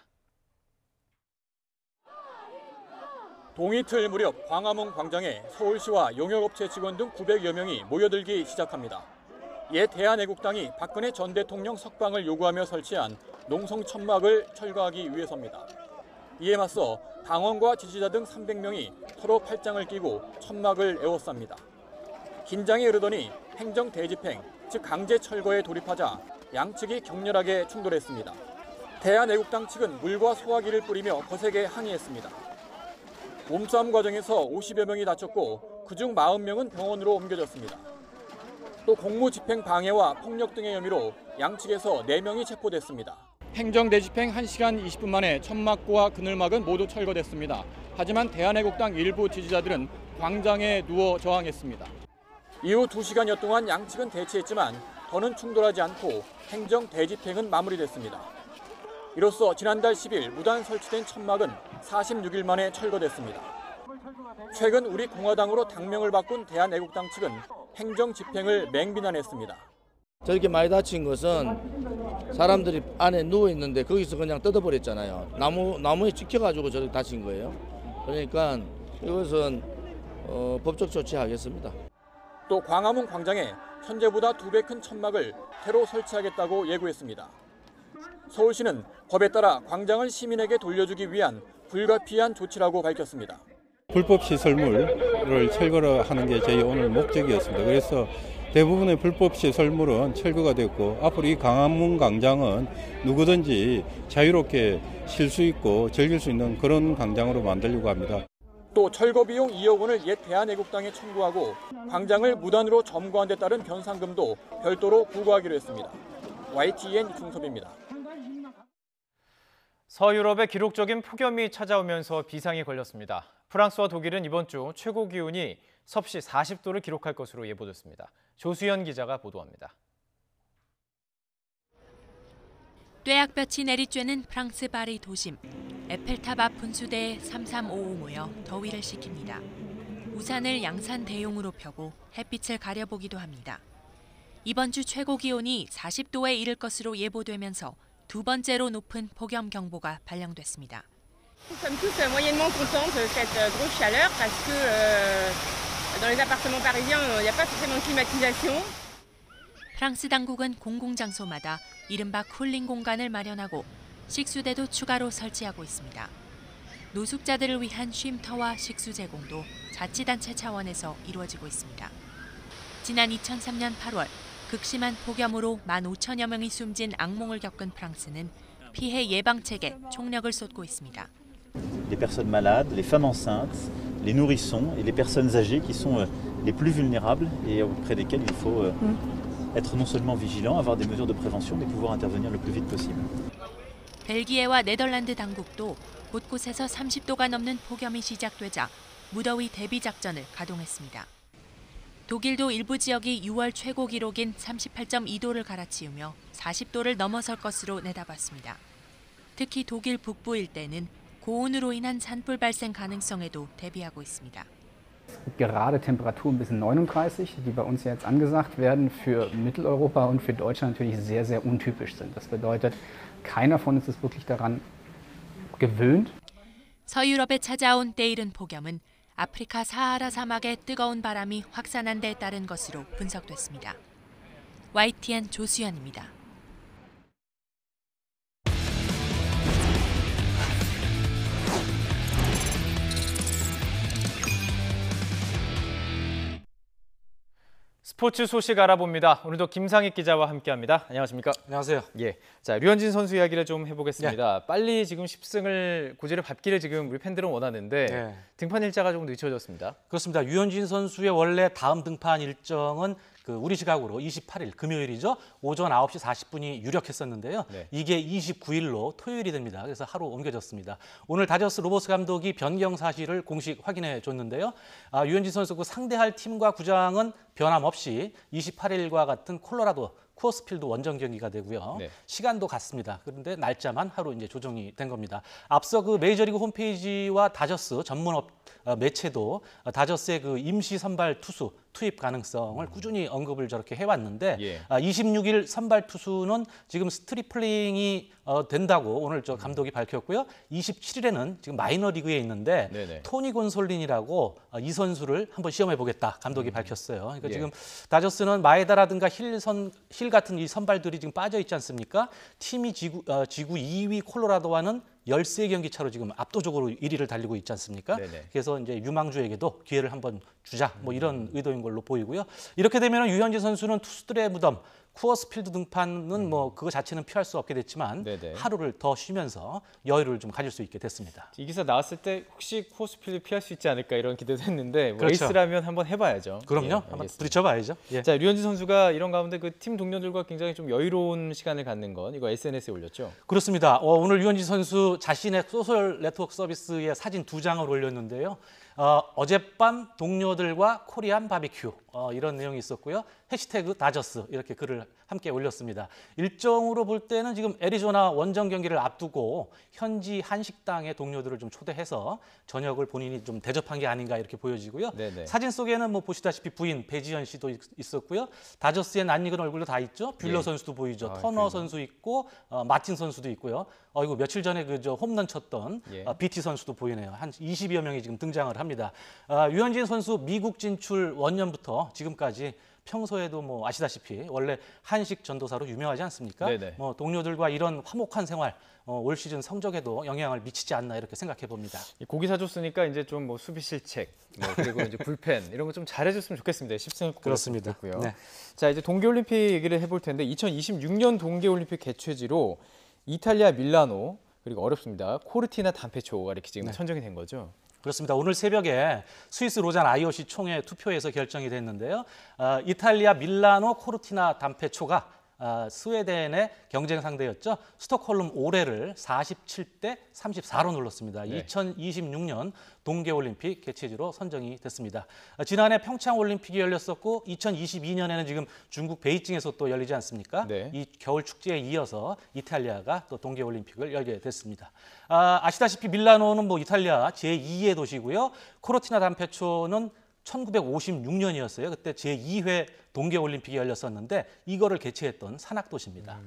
동이틀 무렵 광화문 광장에 서울시와 용역업체 직원 등 900여 명이 모여들기 시작합니다. 옛 대한애국당이 박근혜 전 대통령 석방을 요구하며 설치한 농성 천막을 철거하기 위해서입니다. 이에 맞서 당원과 지지자 등 300명이 서로 팔짱을 끼고 천막을 에워쌉니다. 긴장이 흐르더니 행정 대집행, 즉 강제 철거에 돌입하자 양측이 격렬하게 충돌했습니다. 대한애국당 측은 물과 소화기를 뿌리며 거세게 항의했습니다. 몸싸움 과정에서 50여 명이 다쳤고 그중 40명은 병원으로 옮겨졌습니다. 또 공무집행 방해와 폭력 등의 혐의로 양측에서 4명이 체포됐습니다. 행정 대집행 1시간 20분 만에 천막과 그늘막은 모두 철거됐습니다. 하지만 대한애국당 일부 지지자들은 광장에 누워 저항했습니다. 이후 2시간여 동안 양측은 대치했지만 더는 충돌하지 않고 행정 대집행은 마무리됐습니다. 이로써 지난달 10일 무단 설치된 천막은 46일 만에 철거됐습니다. 최근 우리 공화당으로 당명을 바꾼 대한애국당 측은 행정 집행을 맹비난했습니다. 저렇게 많이 다친 것은 사람들이 안에 누워 있는데 거기서 그냥 뜯어버렸잖아요. 나무에 찍혀가지고 저렇게 다친 거예요. 그러니까 이것은 법적 조치하겠습니다. 또 광화문 광장에 현재보다 2배 큰 천막을 새로 설치하겠다고 예고했습니다. 서울시는 법에 따라 광장을 시민에게 돌려주기 위한 불가피한 조치라고 밝혔습니다. 불법 시설물을 철거하는 게 저희 오늘 목적이었습니다. 그래서 대부분의 불법 시설물은 철거가 됐고 앞으로 이 광화문 광장은 누구든지 자유롭게 쉴 수 있고 즐길 수 있는 그런 광장으로 만들려고 합니다. 또 철거 비용 2억 원을 옛 대한애국당에 청구하고 광장을 무단으로 점거한 데 따른 변상금도 별도로 부과하기로 했습니다. YTN 류충섭입니다. 서유럽에 기록적인 폭염이 찾아오면서 비상이 걸렸습니다. 프랑스와 독일은 이번 주 최고 기온이 섭씨 40도를 기록할 것으로 예보됐습니다. 조수연 기자가 보도합니다. 뙤약볕이 내리쬐는 프랑스 파리 도심. 에펠탑 앞 분수대에 3355 모여 더위를 식힙니다. 우산을 양산 대용으로 펴고 햇빛을 가려보기도 합니다. 이번 주 최고 기온이 40도에 이를 것으로 예보되면서 두 번째로 높은 폭염 경보가 발령됐습니다. Nous sommes tous moyennement contents de cette grosse chaleur parce que dans les appartements parisiens, il n'y a pas forcément de climatisation. 프랑스 당국은 공공장소마다 이른바 쿨링 공간을 마련하고 식수대도 추가로 설치하고 있습니다. 노숙자들을 위한 쉼터와 식수 제공도 자치단체 차원에서 이루어지고 있습니다. 지난 2003년 8월 극심한 폭염으로 15,000여 명이 숨진 악몽을 겪은 프랑스는 피해 예방책에 총력을 쏟고 있습니다. Les personnes malades, les femmes enceintes, les nourrissons et les personnes âgées qui sont les plus vulnérables et auprès desquelles il faut être non seulement vigilant, avoir des mesures de prévention, mais pouvoir intervenir le plus vite possible. 벨기에와 네덜란드 당국도 곳곳에서 30도가 넘는 폭염이 시작되자 무더위 대비 작전을 가동했습니다. 독일도 일부 지역이 6월 최고 기록인 38.2도를 갈아치우며 40도를 넘어설 것으로 내다봤습니다. 특히 독일 북부 일대는 고온으로 인한 산불 발생 가능성에도 대비하고 있습니다. Gerade Temperaturen bis 39, die bei uns jetzt angesagt werden, für Mitteleuropa und für Deutschland natürlich sehr, sehr untypisch sind. Das bedeutet, keiner von uns ist wirklich daran gewöhnt. 서유럽에 찾아온 때이른 폭염은 아프리카 사하라 사막의 뜨거운 바람이 확산한 데 따른 것으로 분석됐습니다. YTN 조수연입니다. 스포츠 소식 알아봅니다. 오늘도 김상익 기자와 함께합니다. 안녕하십니까? 안녕하세요. 예, 자 류현진 선수 이야기를 좀 해보겠습니다. 빨리 지금 10승을 고지를 밟기를 지금 우리 팬들은 원하는데 등판 일자가 조금 늦춰졌습니다. 그렇습니다. 류현진 선수의 원래 다음 등판 일정은 우리 시각으로 28일 금요일이죠. 오전 9시 40분이 유력했었는데요. 이게 29일로 토요일이 됩니다. 그래서 하루 옮겨졌습니다. 오늘 다저스 로버스 감독이 변경 사실을 공식 확인해 줬는데요. 류현진 선수 상대할 팀과 구장은 변함없이 28일과 같은 콜로라도 쿠어스필드 원정 경기가 되고요. 시간도 같습니다. 그런데 날짜만 하루 이제 조정이 된 겁니다. 앞서 메이저리그 홈페이지와 다저스 전문 매체도 다저스의 임시 선발 투수 투입 가능성을 꾸준히 언급을 저렇게 해왔는데 26일 선발 투수는 지금 스트리플링이 된다고 오늘 감독이 밝혔고요. 27일에는 지금 마이너리그에 있는데 토니 곤솔린이라고 이 선수를 한번 시험해 보겠다 감독이 밝혔어요. 그러니까 지금 다저스는 마에다라든가 힐 같은 이 선발들이 지금 빠져 있지 않습니까? 팀이 지구 2위 콜로라도와는 13경기 차로 지금 압도적으로 1위를 달리고 있지 않습니까? 그래서 이제 유망주에게도 기회를 한번 주자 이런 의도인 걸로 보이고요. 이렇게 되면 유현진 선수는 투수들의 무덤 쿠어스필드 등판은 그거 자체는 피할 수 없게 됐지만 하루를 더 쉬면서 여유를 좀 가질 수 있게 됐습니다. 이 기사 나왔을 때 혹시 쿠어스필드 피할 수 있지 않을까 이런 기대도 했는데 그렇죠. 에이스라면 한번 해봐야죠. 그럼요. 한번 부딪혀봐야죠. 자 류현진 선수가 이런 가운데 팀 동료들과 굉장히 좀 여유로운 시간을 갖는 건 이거 SNS에 올렸죠. 그렇습니다. 오늘 류현진 선수 자신의 소셜 네트워크 서비스에 사진 2장을 올렸는데요. 어젯밤 동료들과 코리안 바비큐 이런 내용이 있었고요. 해시태그 다저스 이렇게 글을 함께 올렸습니다. 일정으로 볼 때는 지금 애리조나 원정 경기를 앞두고 현지 한식당의 동료들을 좀 초대해서 저녁을 본인이 좀 대접한 게 아닌가 이렇게 보여지고요. 사진 속에는 보시다시피 부인 배지현 씨도 있었고요. 다저스의 낯익은 얼굴도 다 있죠. 뷰러 선수도 보이죠. 터너 선수 있고 마틴 선수도 있고요. 이거 며칠 전에 홈런 쳤던 BT 선수도 보이네요. 한 20여 명이 지금 등장을 합니다. 류현진 선수 미국 진출 원년부터 지금까지 평소에도 아시다시피 원래 한식 전도사로 유명하지 않습니까? 동료들과 이런 화목한 생활 올 시즌 성적에도 영향을 미치지 않나 이렇게 생각해 봅니다. 고기 사줬으니까 이제 좀 수비 실책 그리고 이제 불펜 이런 거 좀 잘해줬으면 좋겠습니다. 10승을 그렇습니다. 자 이제 동계올림픽 얘기를 해볼 텐데 2026년 동계올림픽 개최지로 이탈리아 밀라노 그리고 어렵습니다. 코르티나 담페초가 이렇게 지금 선정이 된 거죠. 그렇습니다. 오늘 새벽에 스위스 로잔 IOC 총회 투표에서 결정이 됐는데요. 이탈리아 밀라노 코르티나 담페초가 스웨덴의 경쟁 상대였죠. 스톡홀름 오레를 47대 34로 눌렀습니다. 2026년 동계올림픽 개최지로 선정이 됐습니다. 지난해 평창올림픽이 열렸었고 2022년에는 지금 중국 베이징에서 또 열리지 않습니까? 이 겨울 축제에 이어서 이탈리아가 또 동계올림픽을 열게 됐습니다. 아시다시피 밀라노는 이탈리아 제2의 도시고요. 코르티나 담페초는 1956년이었어요. 그때 제2회 동계올림픽이 열렸었는데 이거를 개최했던 산악도시입니다.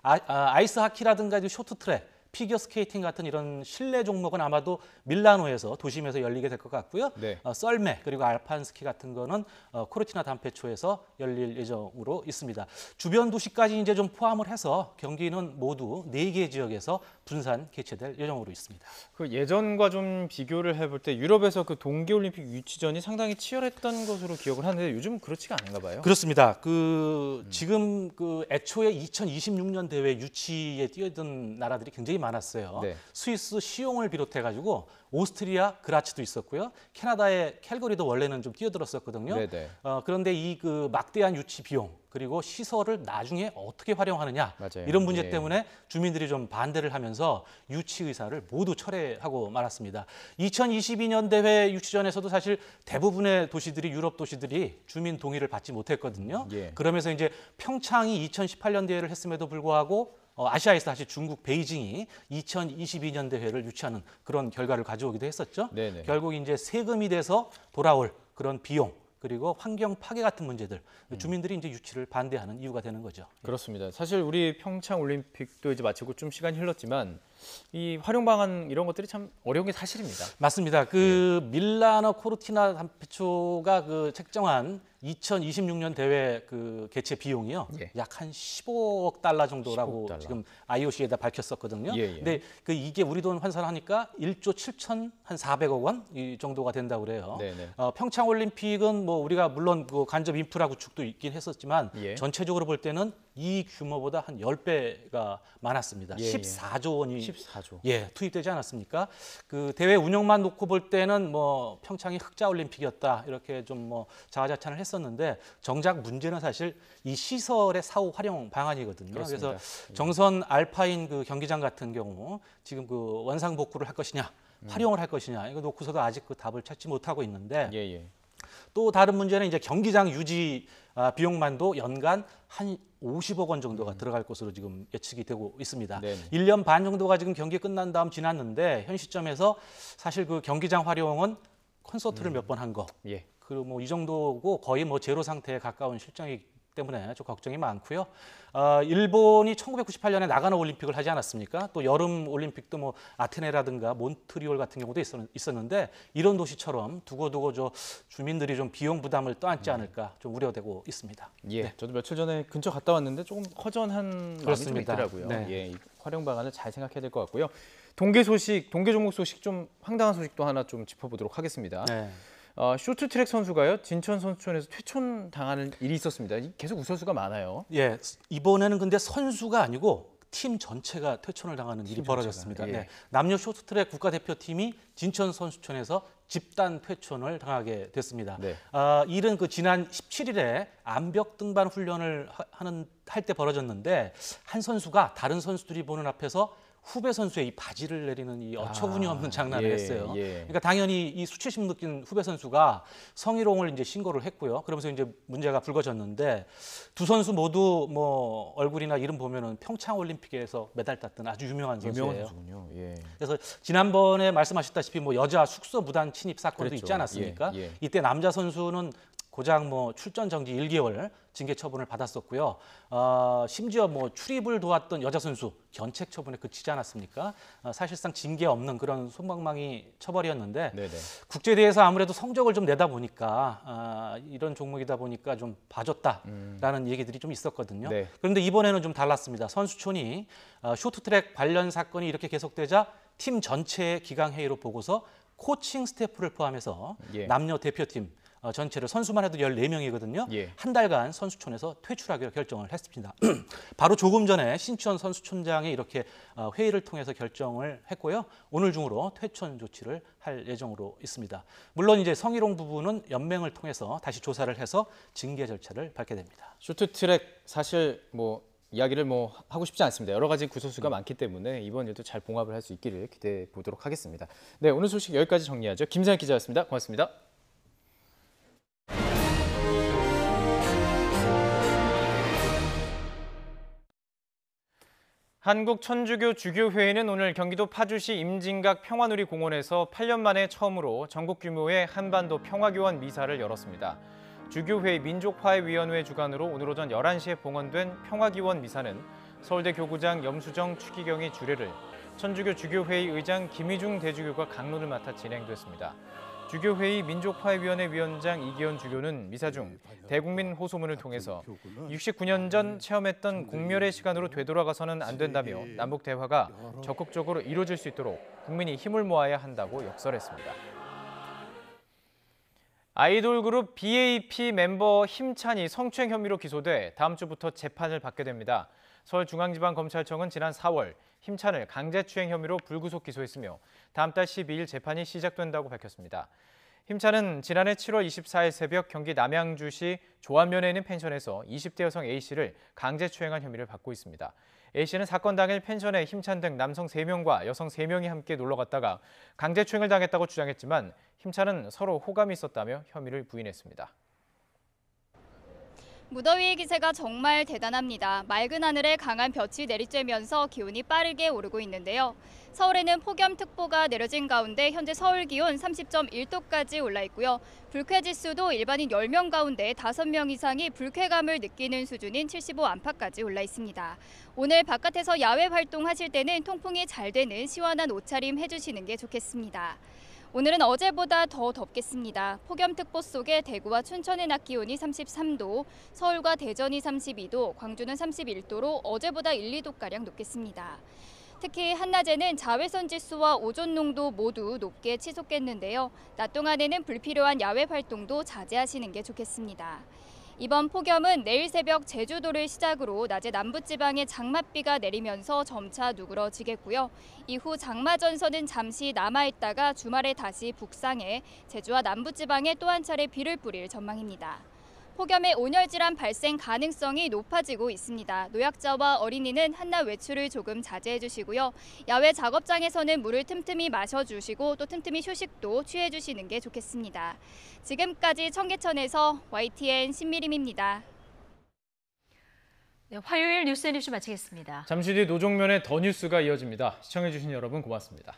아이스 하키라든가 쇼트트랙, 피겨스케이팅 같은 이런 실내 종목은 아마도 밀라노에서 도심에서 열리게 될 것 같고요. 썰매 그리고 알판스키 같은 거는 코르티나 담페초에서 열릴 예정으로 있습니다. 주변 도시까지 이제 좀 포함을 해서 경기는 모두 4개 지역에서 분산 개최될 예정으로 있습니다. 예전과 좀 비교를 해볼 때 유럽에서 동계올림픽 유치전이 상당히 치열했던 것으로 기억을 하는데 요즘 그렇지가 않은가 봐요. 그렇습니다. 지금 애초에 2026년 대회 유치에 뛰어든 나라들이 굉장히 많았어요. 스위스 시옹을 비롯해가지고 오스트리아 그라츠도 있었고요. 캐나다의 캘거리도 원래는 좀 뛰어들었었거든요. 그런데 이 막대한 유치 비용 그리고 시설을 나중에 어떻게 활용하느냐 이런 문제 때문에 주민들이 좀 반대를 하면서 유치 의사를 모두 철회하고 말았습니다. 2022년 대회 유치전에서도 사실 대부분의 도시들이 유럽 도시들이 주민 동의를 받지 못했거든요. 그러면서 이제 평창이 2018년 대회를 했음에도 불구하고 아시아에서 다시 중국 베이징이 2022년 대회를 유치하는 그런 결과를 가져오기도 했었죠. 결국 이제 세금이 돼서 돌아올 그런 비용 그리고 환경 파괴 같은 문제들 주민들이 이제 유치를 반대하는 이유가 되는 거죠. 그렇습니다. 사실 우리 평창 올림픽도 이제 마치고 좀 시간이 흘렀지만 이 활용 방안 이런 것들이 참 어려운 게 사실입니다. 맞습니다. 밀라노 코르티나 담페초가 책정한 2026년 대회 그 개최 비용이요. 약 한 15억 달러 정도라고 15억 달러. 지금 IOC에다 밝혔었거든요. 예. 근데 그 이게 우리 돈 환산하니까 1조 7,400억 원 이 정도가 된다고 그래요. 네네. 평창 올림픽은 뭐 우리가 물론 그 간접 인프라 구축도 있긴 했었지만 예. 전체적으로 볼 때는 이 규모보다 한 10배가 많았습니다. 예, 14조 원이 14조. 투입되지 않았습니까? 그 대회 운영만 놓고 볼 때는 뭐 평창이 흑자 올림픽이었다 이렇게 좀 뭐 자화자찬을 했었는데 정작 문제는 사실 이 시설의 사후 활용 방안이거든요. 그렇습니다. 그래서 정선 알파인 그 경기장 같은 경우 지금 그 원상 복구를 할 것이냐, 활용을 할 것이냐 이거 놓고서도 아직 그 답을 찾지 못하고 있는데. 또 다른 문제는 이제 경기장 유지 비용만도 연간 한 50억 원 정도가 들어갈 것으로 지금 예측이 되고 있습니다. 1년 반 정도가 지금 경기 끝난 다음 지났는데 현 시점에서 사실 그 경기장 활용은 콘서트를 몇 번 한 거, 그리고 뭐 이 정도고 거의 뭐 제로 상태에 가까운 실정이기 때문에 좀 걱정이 많고요. 일본이 1998년에 나가노 올림픽을 하지 않았습니까? 또 여름 올림픽도 뭐 아테네라든가 몬트리올 같은 경우도 있었는데 이런 도시처럼 두고두고 저 주민들이 좀 비용 부담을 떠안지 않을까 좀 우려되고 있습니다. 저도 며칠 전에 근처 갔다 왔는데 조금 허전한 마음이 좀 있더라고요. 이 활용 방안을 잘 생각해야 될 것 같고요. 동계 종목 소식 좀 황당한 소식도 하나 좀 짚어보도록 하겠습니다. 쇼트트랙 선수가요 진천 선수촌에서 퇴촌 당하는 일이 있었습니다. 계속 우선수가 많아요. 이번에는 근데 선수가 아니고 팀 전체가 퇴촌을 당하는 일이 벌어졌습니다. 남녀 쇼트트랙 국가대표팀이 진천 선수촌에서 집단 퇴촌을 당하게 됐습니다. 일은 그 지난 17일에 암벽 등반 훈련을 할 때 벌어졌는데 한 선수가 다른 선수들이 보는 앞에서 후배 선수의 이 바지를 내리는 이 어처구니 없는 장난을 했어요. 그러니까 당연히 이 수치심 느낀 후배 선수가 성희롱을 이제 신고를 했고요. 그러면서 이제 문제가 불거졌는데 두 선수 모두 뭐 얼굴이나 이름 보면은 평창 올림픽에서 메달 땄던 아주 유명한 선수예요. 그래서 지난번에 말씀하셨다시피 뭐 여자 숙소 무단 침입 사건도 있지 않았습니까? 이때 남자 선수는 고작 뭐 출전 정지 1개월 징계 처분을 받았었고요. 심지어 뭐 출입을 도왔던 여자 선수 견책 처분에 그치지 않았습니까? 사실상 징계 없는 그런 솜방망이 처벌이었는데 국제대회에서 아무래도 성적을 좀 내다 보니까 이런 종목이다 보니까 좀 봐줬다라는 얘기들이 좀 있었거든요. 그런데 이번에는 좀 달랐습니다. 선수촌이 쇼트트랙 관련 사건이 이렇게 계속되자 팀 전체의 기강회의로 보고서 코칭 스태프를 포함해서 남녀 대표팀 전체를 선수만 해도 14명이거든요. 한 달간 선수촌에서 퇴출하기로 결정을 했습니다. 바로 조금 전에 신치원 선수촌장이 이렇게 회의를 통해서 결정을 했고요. 오늘 중으로 퇴촌 조치를 할 예정으로 있습니다. 물론 이제 성희롱 부분은 연맹을 통해서 다시 조사를 해서 징계 절차를 밟게 됩니다. 쇼트트랙 사실 뭐 이야기를 뭐 하고 싶지 않습니다. 여러 가지 구설수가 많기 때문에 이번 일도 잘 봉합을 할 수 있기를 기대해 보도록 하겠습니다. 네, 오늘 소식 여기까지 정리하죠. 김상현 기자였습니다. 고맙습니다. 한국천주교 주교회의는 오늘 경기도 파주시 임진각 평화누리 공원에서 8년 만에 처음으로 전국 규모의 한반도 평화교원 미사를 열었습니다. 주교회의 민족화해위원회 주관으로 오늘 오전 11시에 봉헌된 평화기원 미사는 서울대 교구장 염수정 추기경이 주례를, 천주교 주교회의 의장 김희중 대주교가 강론을 맡아 진행됐습니다. 주교회의 민족화해위원회 위원장 이기현 주교는 미사 중 대국민 호소문을 통해서 69년 전 체험했던 공멸의 시간으로 되돌아가서는 안 된다며 남북 대화가 적극적으로 이루어질 수 있도록 국민이 힘을 모아야 한다고 역설했습니다. 아이돌 그룹 BAP 멤버 힘찬이 성추행 혐의로 기소돼 다음 주부터 재판을 받게 됩니다. 서울중앙지방검찰청은 지난 4월 힘찬을 강제추행 혐의로 불구속 기소했으며 다음 달 12일 재판이 시작된다고 밝혔습니다. 힘찬은 지난해 7월 24일 새벽 경기 남양주시 조안면에 있는 펜션에서 20대 여성 A씨를 강제추행한 혐의를 받고 있습니다. A씨는 사건 당일 펜션에 힘찬 등 남성 3명과 여성 3명이 함께 놀러 갔다가 강제추행을 당했다고 주장했지만 힘찬은 서로 호감이 있었다며 혐의를 부인했습니다. 무더위의 기세가 정말 대단합니다. 맑은 하늘에 강한 볕이 내리쬐면서 기온이 빠르게 오르고 있는데요. 서울에는 폭염특보가 내려진 가운데 현재 서울 기온 30.1도까지 올라 있고요. 불쾌지수도 일반인 10명 가운데 5명 이상이 불쾌감을 느끼는 수준인 75 안팎까지 올라 있습니다. 오늘 바깥에서 야외 활동하실 때는 통풍이 잘 되는 시원한 옷차림 해주시는 게 좋겠습니다. 오늘은 어제보다 더 덥겠습니다. 폭염특보 속에 대구와 춘천의 낮 기온이 33도, 서울과 대전이 32도, 광주는 31도로 어제보다 1, 2도가량 높겠습니다. 특히 한낮에는 자외선 지수와 오존 농도 모두 높게 치솟겠는데요. 낮 동안에는 불필요한 야외 활동도 자제하시는 게 좋겠습니다. 이번 폭염은 내일 새벽 제주도를 시작으로 낮에 남부지방에 장맛비가 내리면서 점차 누그러지겠고요. 이후 장마 전선은 잠시 남아있다가 주말에 다시 북상해 제주와 남부지방에 또 한 차례 비를 뿌릴 전망입니다. 폭염의 온열 질환 발생 가능성이 높아지고 있습니다. 노약자와 어린이는 한낮 외출을 조금 자제해 주시고요. 야외 작업장에서는 물을 틈틈이 마셔주시고 또 틈틈이 휴식도 취해 주시는 게 좋겠습니다. 지금까지 청계천에서 YTN 신미림입니다. 네, 화요일 뉴스앤이슈 마치겠습니다. 잠시 뒤 노종면의 더 뉴스가 이어집니다. 시청해 주신 여러분 고맙습니다.